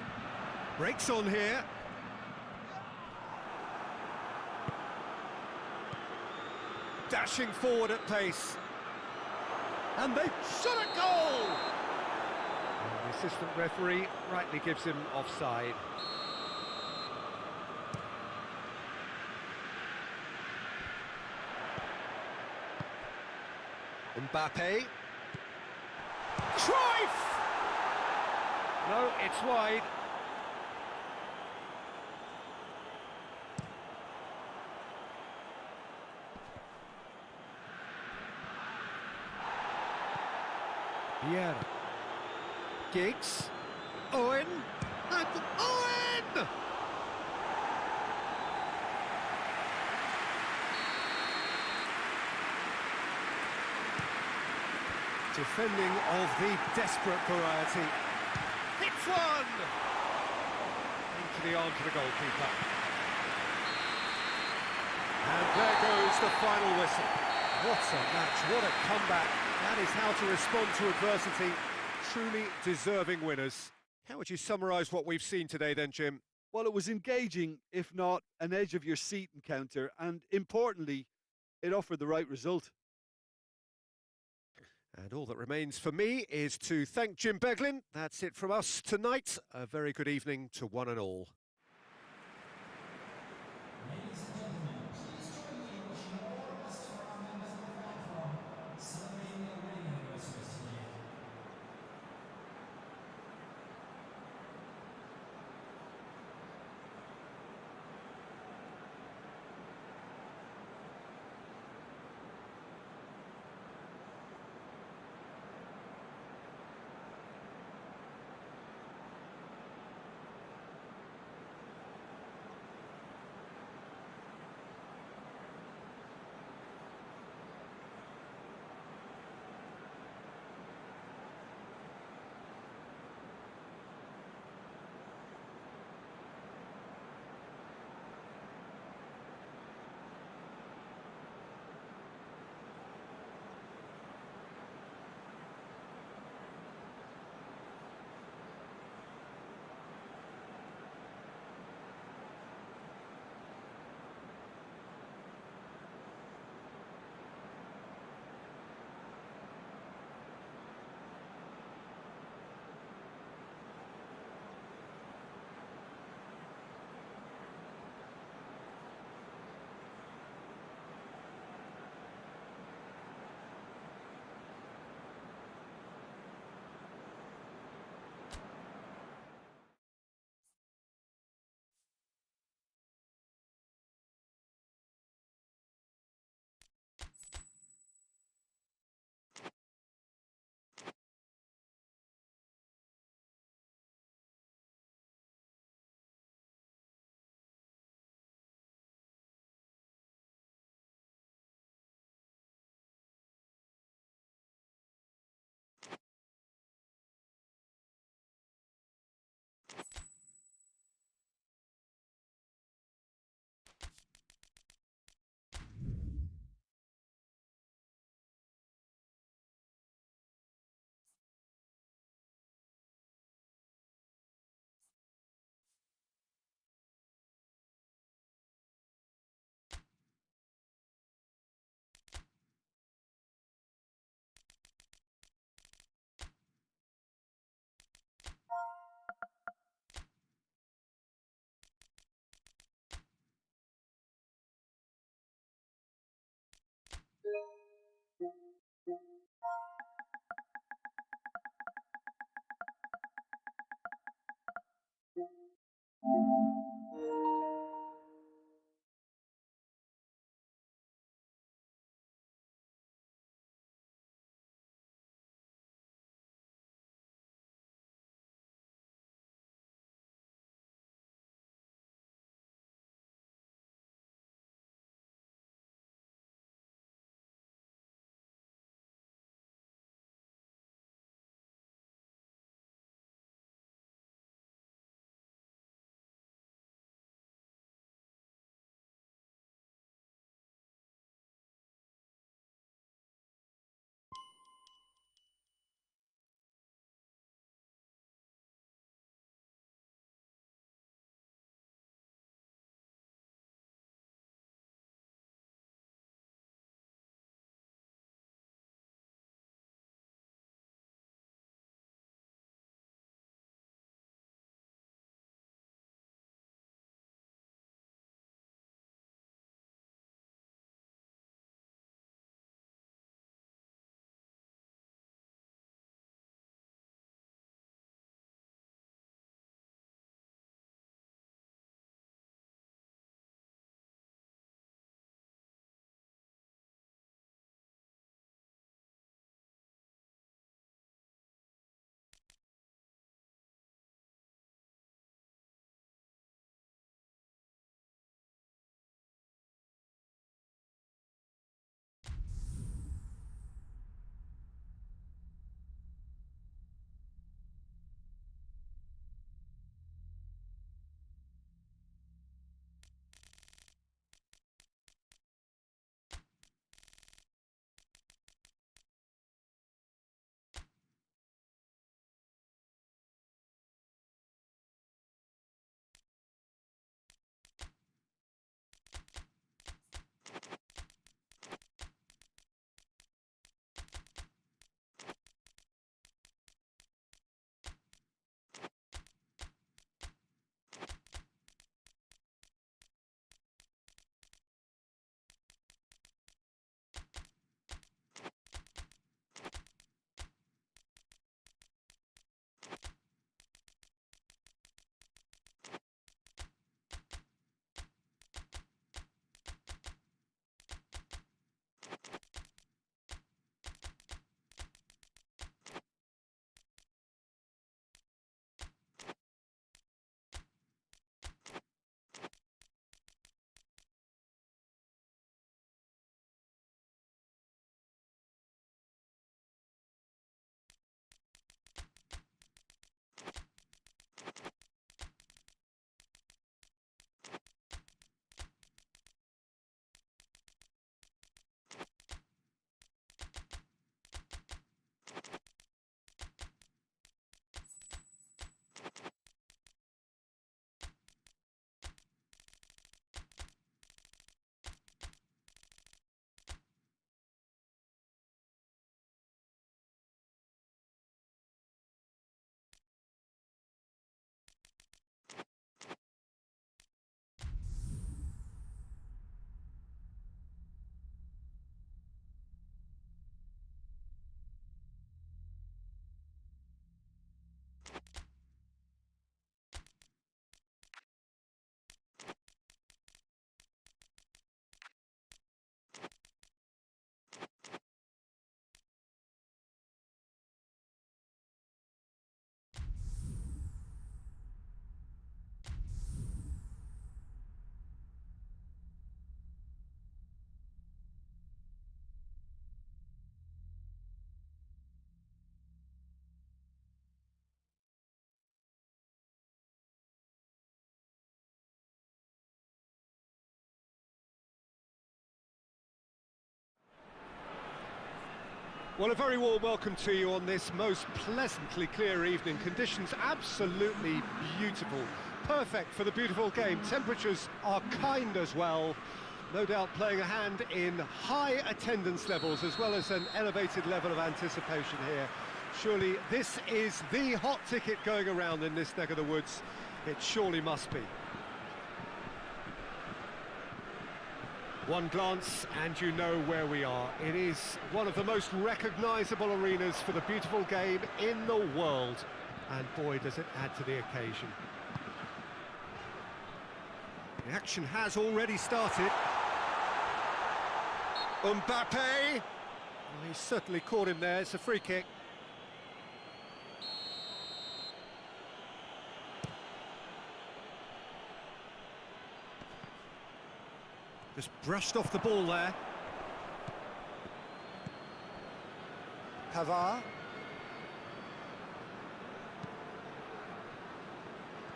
Speaker 1: Breaks on here. Dashing forward at pace. And they shot a goal! And the assistant referee rightly gives him offside. Mbappe. Cruyff! No, it's wide. Vieira. Giggs. Owen. And Owen! Defending of the desperate variety. Hits one! Into the arms of the goalkeeper. And there goes the final whistle. What a match, what a comeback. That is how to respond to adversity. Truly deserving winners. How would you summarise what we've seen today then, Jim?
Speaker 2: Well, it was engaging, if not an edge-of-your-seat encounter, and importantly, it offered the right result.
Speaker 1: And all that remains for me is to thank Jim Beglin. That's it from us tonight. A very good evening to one and all. Well, a very warm welcome to you on this most pleasantly clear evening. Conditions absolutely beautiful. Perfect for the beautiful game. Temperatures are kind as well. No doubt playing a hand in high attendance levels as well as an elevated level of anticipation here. Surely this is the hot ticket going around in this neck of the woods. It surely must be. One glance and you know where we are. It is one of the most recognisable arenas for the beautiful game in the world. And boy, does it add to the occasion. The action has already started. Mbappe! Well, he's certainly caught him there. It's a free kick. Just brushed off the ball there. Pavard.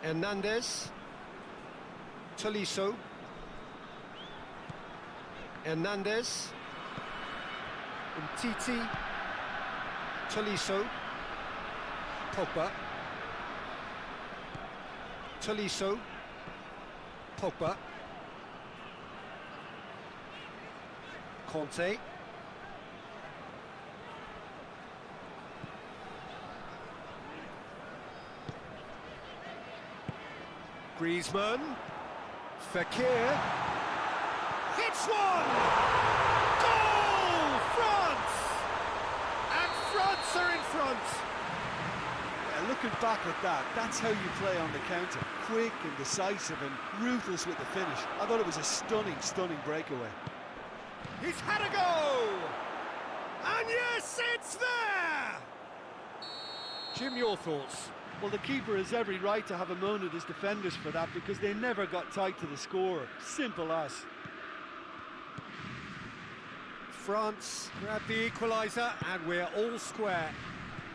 Speaker 1: Hernandez. Tolisso. Hernandez. Umtiti. Tolisso. Pogba. Tolisso. Pogba. Conte. Griezmann. Fekir. Hits one! Goal! France! And France are in front!
Speaker 2: Yeah, looking back at that, that's how you play on the counter. Quick and decisive and ruthless with the finish. I thought it was a stunning, stunning breakaway.
Speaker 1: He's had a go! And yes, it's there! Jim, your thoughts?
Speaker 2: Well, the keeper has every right to have a moan at his defenders for that because they never got tight to the scorer. Simple as.
Speaker 1: France grab the equaliser and we're all square.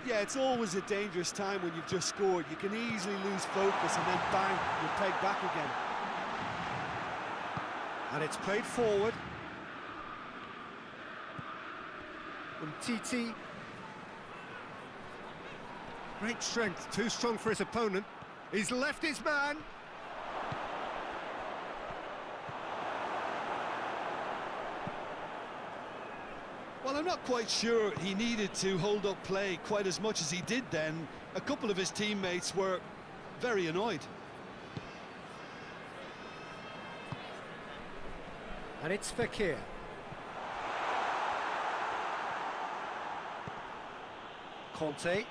Speaker 2: Yeah, it's always a dangerous time when you've just scored. You can easily lose focus and then bang, you're pegged back again.
Speaker 1: And it's played forward. Umtiti. Great strength, too strong for his opponent. He's left his man.
Speaker 2: Well, I'm not quite sure he needed to hold up play quite as much as he did then. A couple of his teammates were very annoyed.
Speaker 1: And it's Fekir. Conte.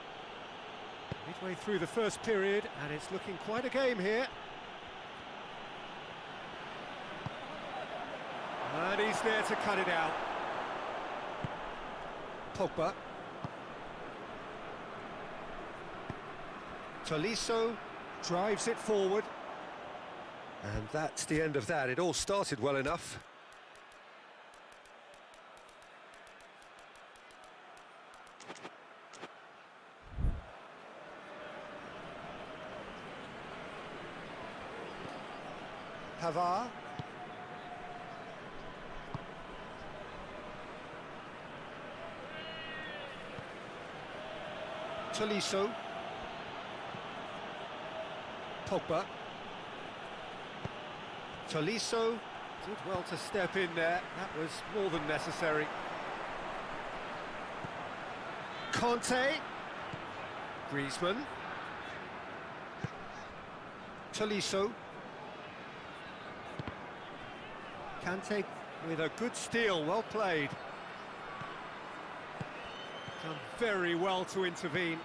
Speaker 1: Midway through the first period, and it's looking quite a game here. And he's there to cut it out. Pogba. Tolisso drives it forward. And that's the end of that. It all started well enough. Pavard. Tolisso. Pogba. Tolisso did well to step in there. That was more than necessary. Conte. Griezmann. Tolisso. Kante with a good steal, well played. Done very well to intervene.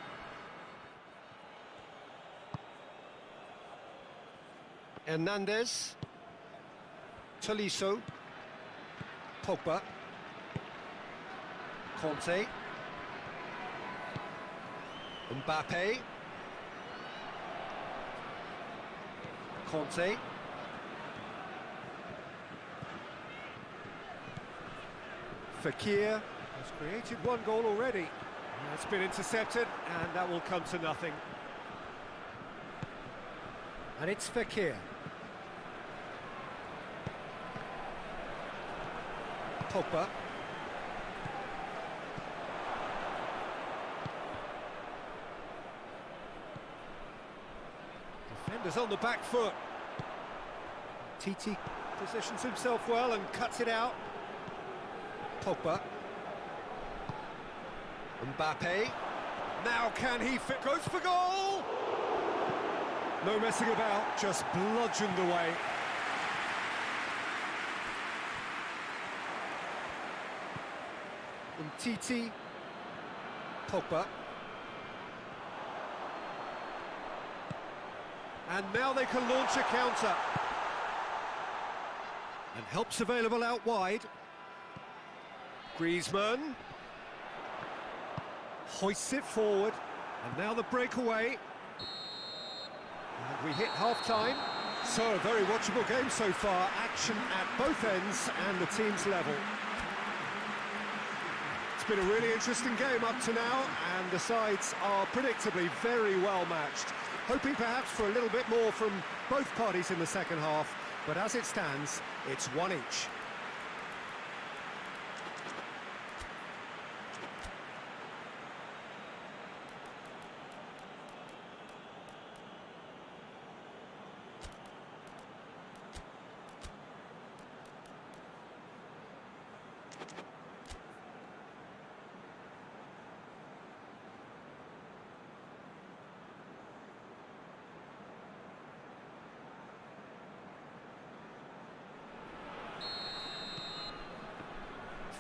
Speaker 1: Hernandez. Tolisso. Pogba. Conte. Mbappe. Conte. Fekir has created one goal already. It's been intercepted, and that will come to nothing. And it's Fekir. Pogba. Defenders on the back foot. Titi positions himself well and cuts it out. Pogba. Mbappe. Now can he fit? Goes for goal! No messing about, just bludgeoned away. Titi. Pogba. And now they can launch a counter. And help's available out wide. Griezmann. Hoists it forward. And now the breakaway. And we hit half-time. So, a very watchable game so far. Action at both ends and the team's level. It's been a really interesting game up to now, and the sides are predictably very well matched. Hoping perhaps for a little bit more from both parties in the second half, but as it stands, it's one each.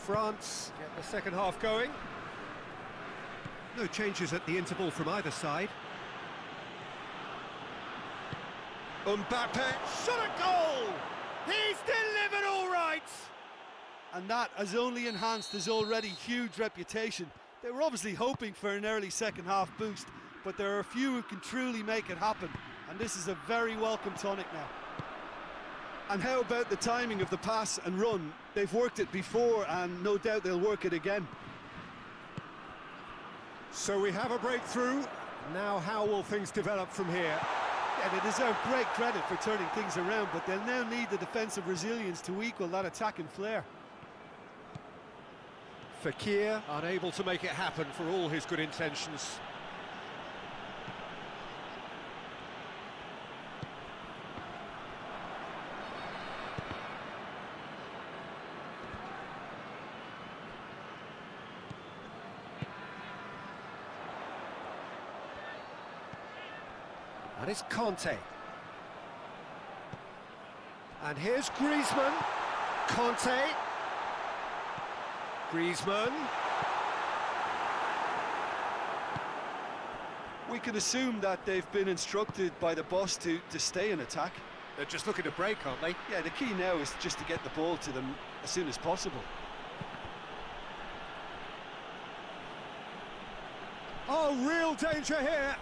Speaker 1: France get the second half going. No changes at the interval from either side. Mbappe, shot a goal! He's delivered all right!
Speaker 2: And that has only enhanced his already huge reputation. They were obviously hoping for an early second half boost, but there are a few who can truly make it happen, and this is a very welcome tonic now. And how about the timing of the pass and run? They've worked it before, and no doubt they'll work it again.
Speaker 1: So we have a breakthrough. Now how will things develop from here?
Speaker 2: Yeah, they deserve great credit for turning things around, but they'll now need the defensive resilience to equal that attacking flair.
Speaker 1: Fekir unable to make it happen for all his good intentions. And it's Conte. And here's Griezmann. Conte. Griezmann.
Speaker 2: We can assume that they've been instructed by the boss to stay in attack.
Speaker 1: They're just looking to break, aren't they?
Speaker 2: Yeah, the key now is just to get the ball to them as soon as possible.
Speaker 1: Oh, real danger here.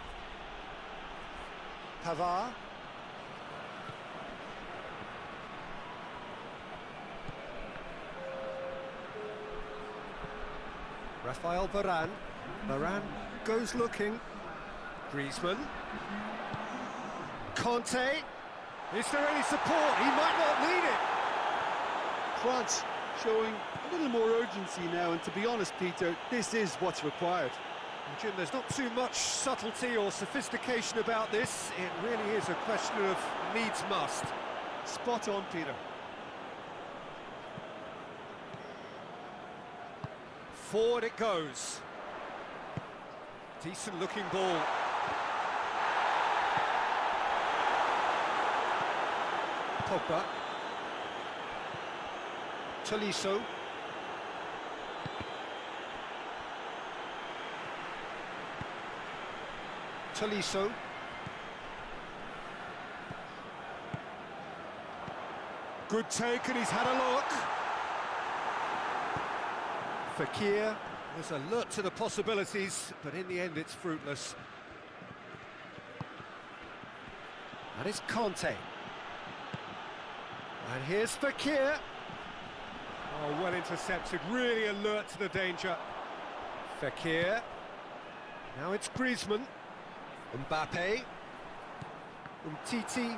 Speaker 1: Pavard. Rafael Varane. Varane goes looking. Griezmann. Conte. Is there any support? He might not need it.
Speaker 2: France showing a little more urgency now, and to be honest, Peter, this is what's required.
Speaker 1: Jim, there's not too much subtlety or sophistication about this. It really is a question of needs must.
Speaker 2: Spot on, Peter.
Speaker 1: Forward it goes. Decent looking ball. Pogba. Tolisso. Tolisso. Good take, and he's had a look. Fekir was alert to the possibilities, but in the end it's fruitless. And it's Conte. And here's Fekir. Oh, well intercepted, really alert to the danger. Fekir. Now it's Griezmann. Mbappe. Titi.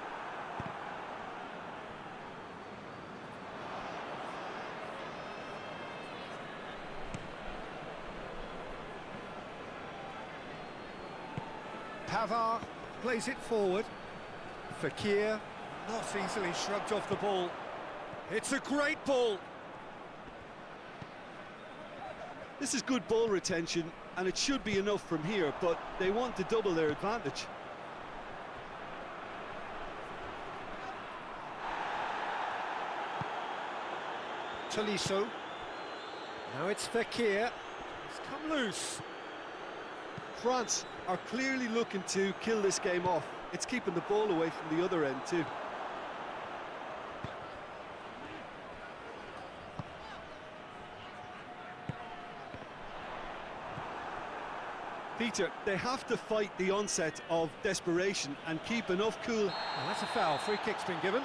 Speaker 1: Pavard plays it forward. Fekir, not easily shrugged off the ball. It's a great ball.
Speaker 2: This is good ball retention, and it should be enough from here, but they want to double their advantage.
Speaker 1: Tolisso. Now it's Fekir. It's come loose.
Speaker 2: France are clearly looking to kill this game off. It's keeping the ball away from the other end too. Peter, they have to fight the onset of desperation and keep enough cool.
Speaker 1: Oh, that's a foul. Free kick's been given.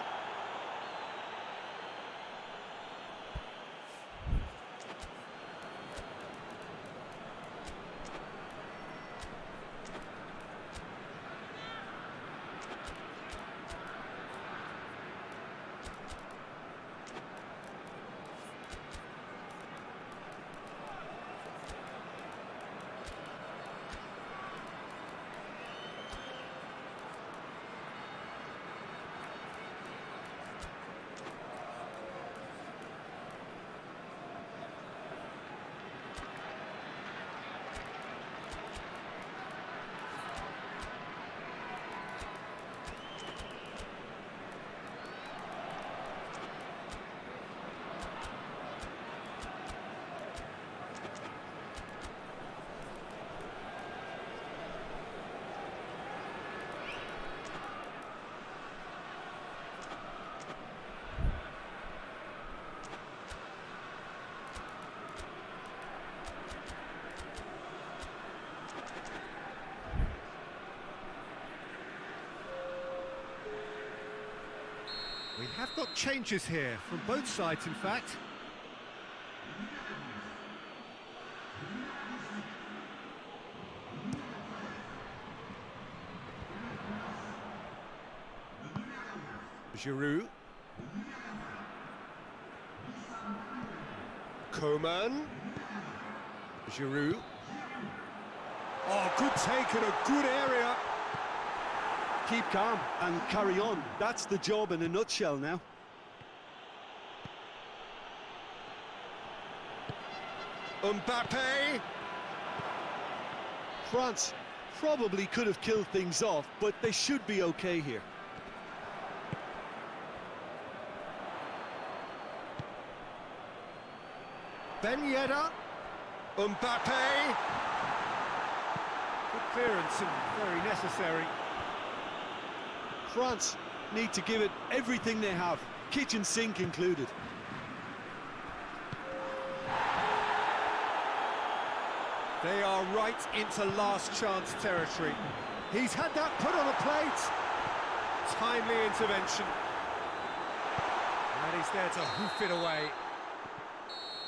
Speaker 1: We have got changes here, from both sides in fact. Giroud. Coman. Giroud. Oh, good take in a good area.
Speaker 2: Keep calm and carry on. That's the job in a nutshell now.
Speaker 1: Mbappe.
Speaker 2: France probably could have killed things off, but they should be okay here.
Speaker 1: Ben Yedder. Mbappe. Good clearance and very necessary.
Speaker 2: France need to give it everything they have, kitchen sink included.
Speaker 1: They are right into last chance territory. He's had that put on a plate. Timely intervention. And he's there to hoof it away.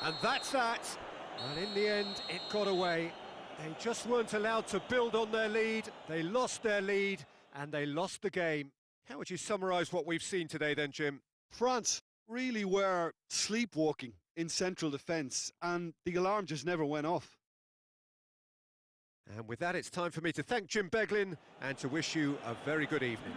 Speaker 1: And that's that. And in the end, it got away. They just weren't allowed to build on their lead. They lost their lead, and they lost the game. How would you summarise what we've seen today then, Jim?
Speaker 2: France really were sleepwalking in central defence, and the alarm just never went off.
Speaker 1: And with that, it's time for me to thank Jim Beglin and to wish you a very good evening.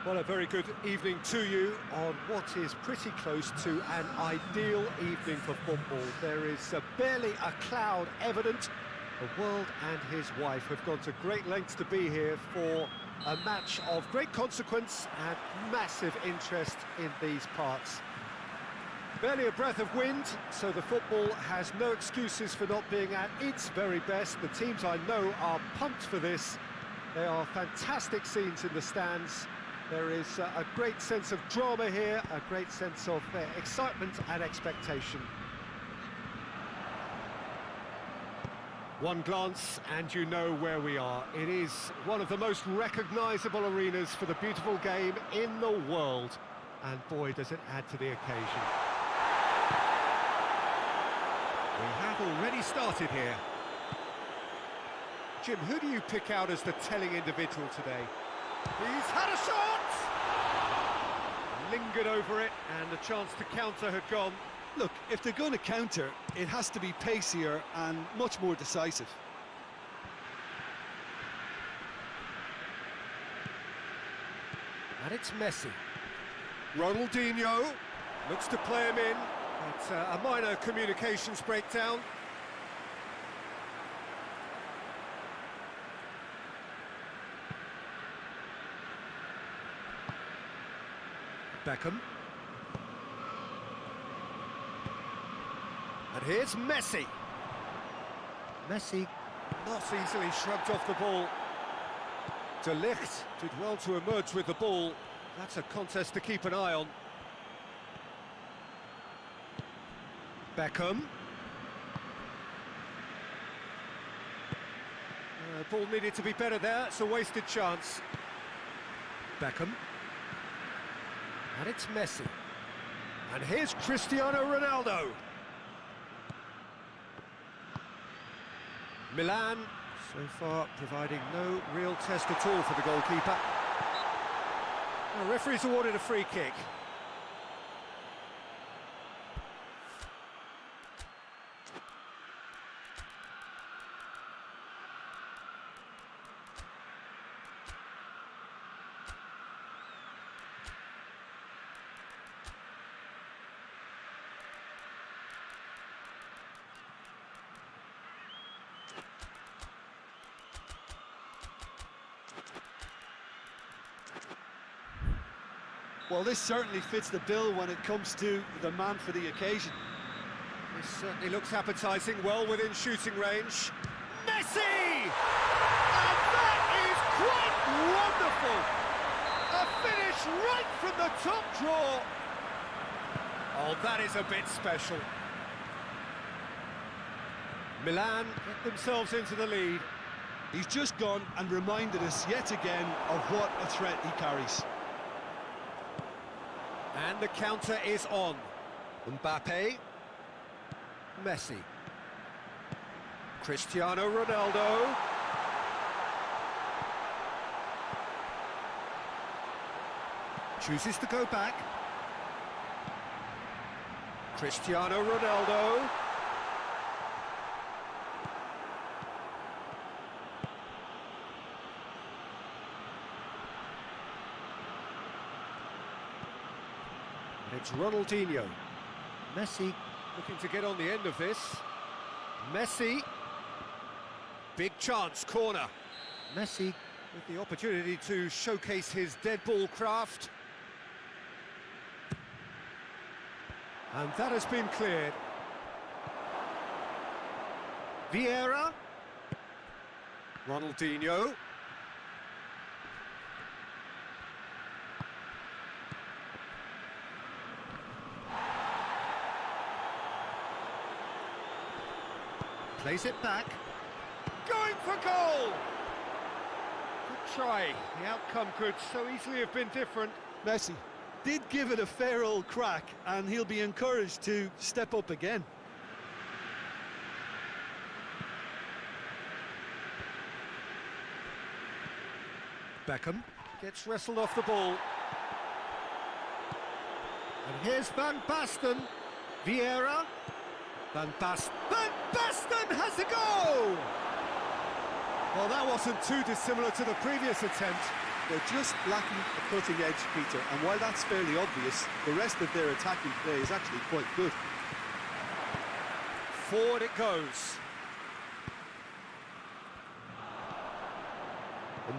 Speaker 1: Well, a very good evening to you on what is pretty close to an ideal evening for football. There is barely a cloud evident. The world and his wife have gone to great lengths to be here for a match of great consequence and massive interest in these parts. Barely a breath of wind, so the football has no excuses for not being at its very best. The teams I know are pumped for this. They are fantastic scenes in the stands. There is a great sense of drama here, a great sense of excitement and expectation. One glance and you know where we are. It is one of the most recognisable arenas for the beautiful game in the world. And boy, does it add to the occasion. We have already started here. Jim, who do you pick out as the telling individual today? He's had a shot! Lingered over it, and the chance to counter had gone.
Speaker 2: Look, if they're going to counter, it has to be pacier and much more decisive.
Speaker 1: And it's Messi. Ronaldinho looks to play him in. It's a minor communications breakdown. Beckham. And here's Messi. Messi not easily shrugged off the ball. De Ligt did well to emerge with the ball. That's a contest to keep an eye on. Beckham. Ball needed to be better there. It's a wasted chance. Beckham. And it's Messi. And here's Cristiano Ronaldo. Milan, so far, providing no real test at all for the goalkeeper. The referee's awarded a free kick.
Speaker 2: Well, this certainly fits the bill when it comes to the man for the occasion.
Speaker 1: This certainly looks appetising, well within shooting range. Messi! And that is quite wonderful! A finish right from the top draw. Oh, that is a bit special. Milan get themselves into the lead.
Speaker 2: He's just gone and reminded us yet again of what a threat he carries.
Speaker 1: And the counter is on. Mbappe. Messi. Cristiano Ronaldo. Chooses to go back. Cristiano Ronaldo. It's Ronaldinho. Messi looking to get on the end of this. Messi. Big chance, corner. Messi with the opportunity to showcase his dead ball craft. And that has been cleared. Vieira. Ronaldinho. Plays it back. Going for goal! Good try. The outcome could so easily have been different.
Speaker 2: Messi did give it a fair old crack, and he'll be encouraged to step up again.
Speaker 1: Beckham gets wrestled off the ball. And here's Van Basten. Vieira. Van Basten. Van Basten has a goal! Well, that wasn't too dissimilar to the previous attempt.
Speaker 2: They're just lacking a cutting edge, Peter, and while that's fairly obvious, the rest of their attacking play is actually quite good.
Speaker 1: Forward it goes.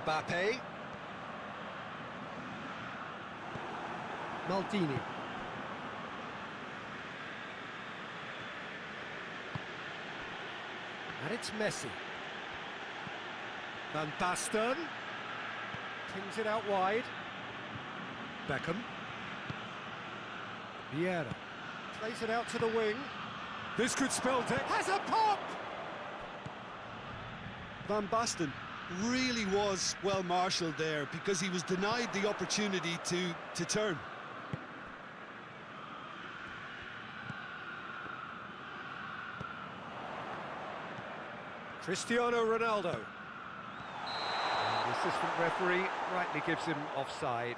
Speaker 1: Mbappe. Maldini. And it's Messi. Van Basten. Pings it out wide. Beckham. Vieira. Plays it out to the wing. This could spell death. Has a pop!
Speaker 2: Van Basten really was well marshalled there because he was denied the opportunity to turn.
Speaker 1: Cristiano Ronaldo. And the assistant referee rightly gives him offside.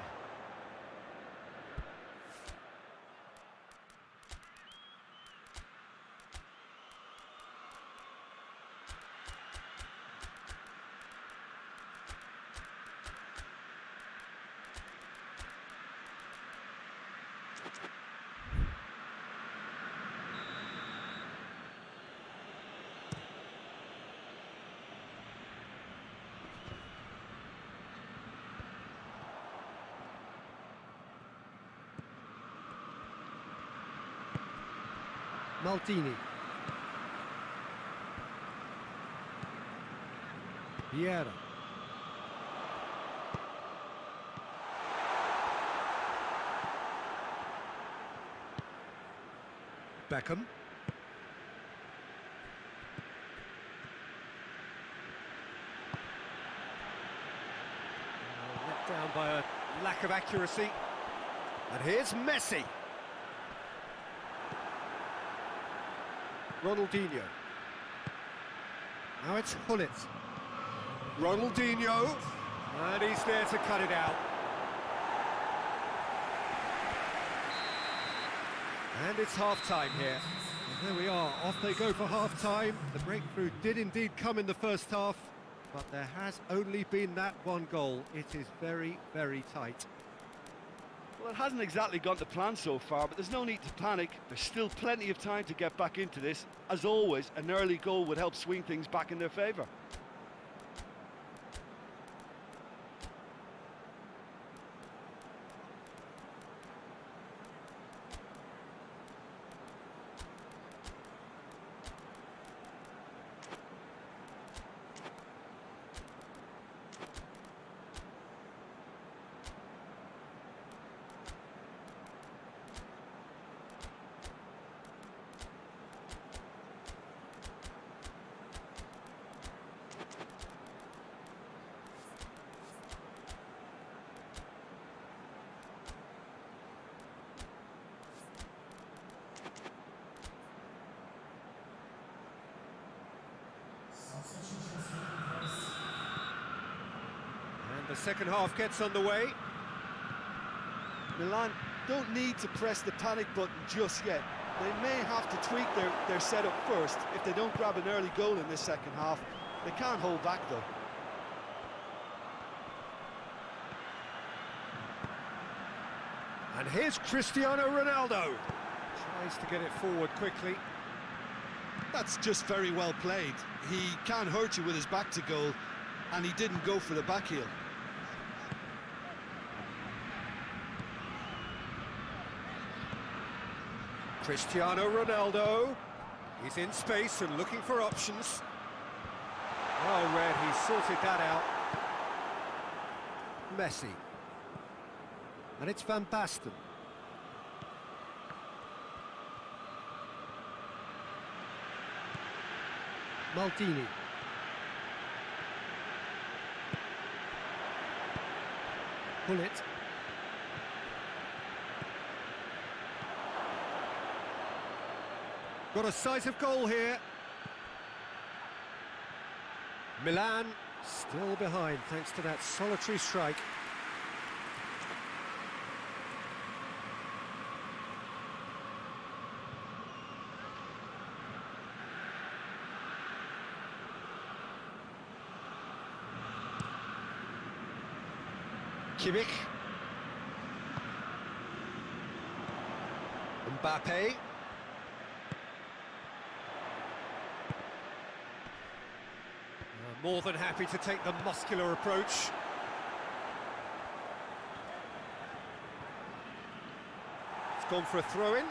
Speaker 1: Maldini. Vieira. Beckham. Let down by a lack of accuracy. And here's Messi. Ronaldinho. Now it's Hullet. Ronaldinho. And he's there to cut it out. And it's half-time here. And there we are, off they go for half-time. The breakthrough did indeed come in the first half, but there has only been that one goal. It is very, very tight.
Speaker 2: Well, it hasn't exactly gone to plan so far, but there's no need to panic. There's still plenty of time to get back into this. As always, an early goal would help swing things back in their favour.
Speaker 1: And the second half gets underway.
Speaker 2: Milan don't need to press the panic button just yet. They may have to tweak their setup first if they don't grab an early goal in this second half. They can't hold back though.
Speaker 1: And here's Cristiano Ronaldo. Tries to get it forward quickly.
Speaker 2: That's just very well played. He can't hurt you with his back to goal, and he didn't go for the back heel.
Speaker 1: Cristiano Ronaldo. He's in space and looking for options. Well read, he sorted that out. Messi. And it's Van Basten. Maldini. Bullet. Got a sight of goal here. Milan still behind thanks to that solitary strike. Kimmich. Mbappe. More than happy to take the muscular approach. It's gone for a throw-in.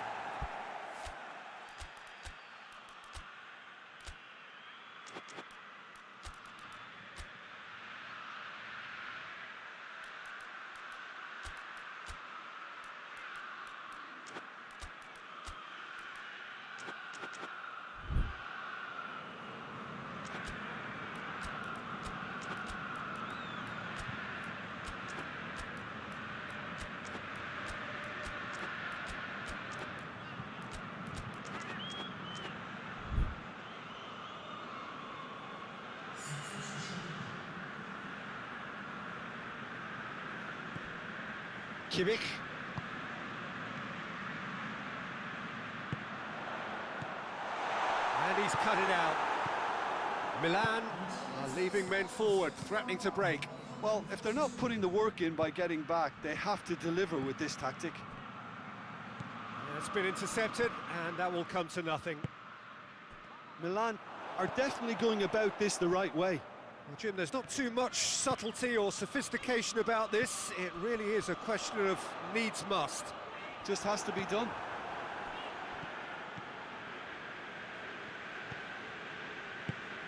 Speaker 1: Kimmich. And he's cut it out. Milan are leaving men forward, threatening to break.
Speaker 2: Well, if they're not putting the work in by getting back, they have to deliver with this tactic.
Speaker 1: It's been intercepted, and that will come to nothing.
Speaker 2: Milan are definitely going about this the right way.
Speaker 1: Well, Jim, there's not too much subtlety or sophistication about this. It really is a question of needs must.
Speaker 2: Just has to be done.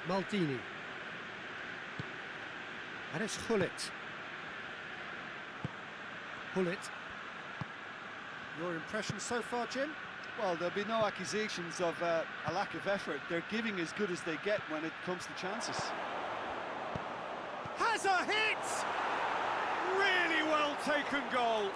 Speaker 1: Maldini. And it's Hullet. Hullet. Your impression so far, Jim?
Speaker 2: Well, there'll be no accusations of a lack of effort. They're giving as good as they get when it comes to chances.
Speaker 1: Has a hit! Really well taken goal.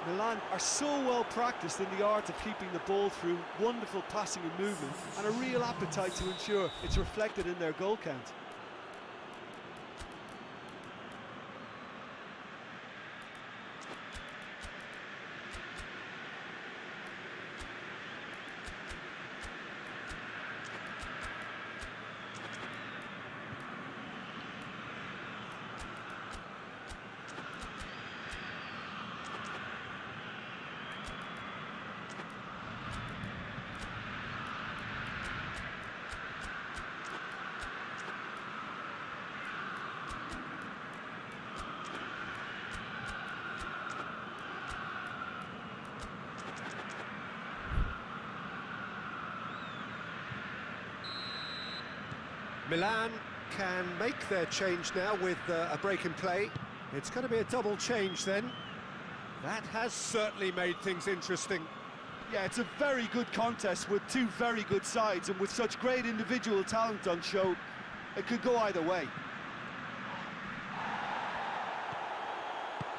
Speaker 2: Milan are so well practiced in the art of keeping the ball through wonderful passing and movement, and a real appetite to ensure it's reflected in their goal count.
Speaker 1: Milan can make their change now with a break in play. It's going to be a double change then. That has certainly made things interesting.
Speaker 2: Yeah, it's a very good contest with two very good sides, and with such great individual talent on show, it could go either way.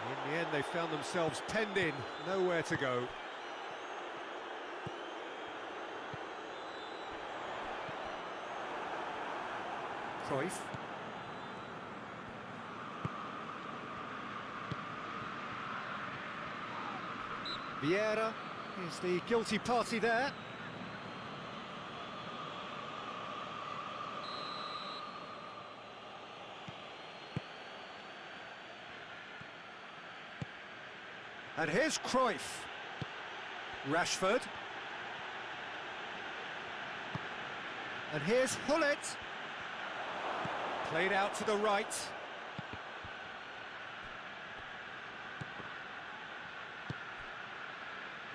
Speaker 1: In the end, they found themselves penned in, nowhere to go. Cruyff. Vieira is the guilty party there. And here's Cruyff. Rashford. And here's Hullet. Played out to the right.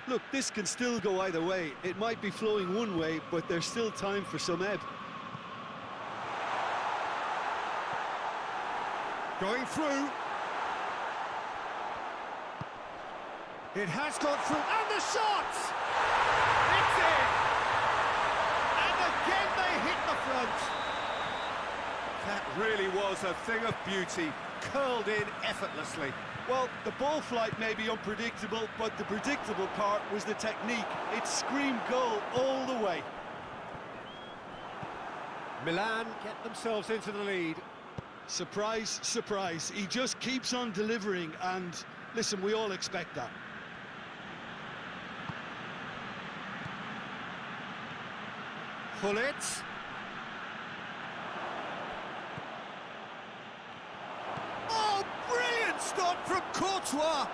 Speaker 2: Look, this can still go either way. It might be flowing one way, but there's still time for some ebb.
Speaker 1: Going through. It has gone through, and the shot! It's in! And again they hit the front. That really was a thing of beauty, curled in effortlessly.
Speaker 2: Well, the ball flight may be unpredictable, but the predictable part was the technique. It screamed goal all the way.
Speaker 1: Milan get themselves into the lead.
Speaker 2: Surprise, surprise. He just keeps on delivering, and listen, we all expect that.
Speaker 1: Hullet. Oh, brilliant stop from Courtois!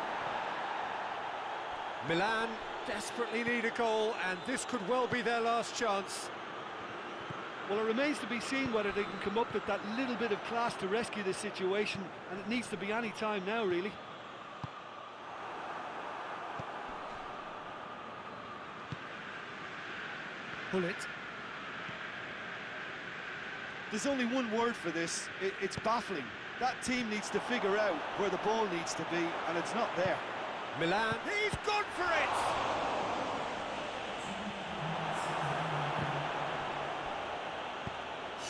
Speaker 1: Milan desperately need a goal, and this could well be their last chance.
Speaker 2: Well, it remains to be seen whether they can come up with that little bit of class to rescue this situation, and it needs to be any time now, really.
Speaker 1: Hullet.
Speaker 2: There's only one word for this, it's baffling. That team needs to figure out where the ball needs to be, and it's not there.
Speaker 1: Milan, he's gone for it!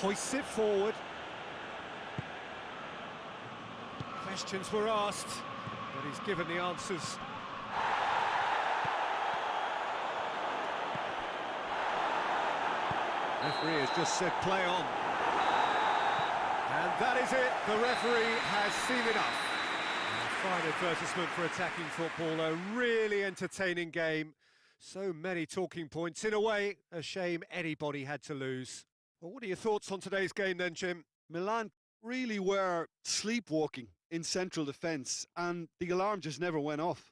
Speaker 1: Hoists it forward. Questions were asked, but he's given the answers. Referee has just said play on. And that is it, the referee has seen enough. A fine advertisement for attacking football, a really entertaining game. So many talking points. In a way, a shame anybody had to lose. Well, what are your thoughts on today's game then, Jim?
Speaker 2: Milan really were sleepwalking in central defence, and the alarm just never went off.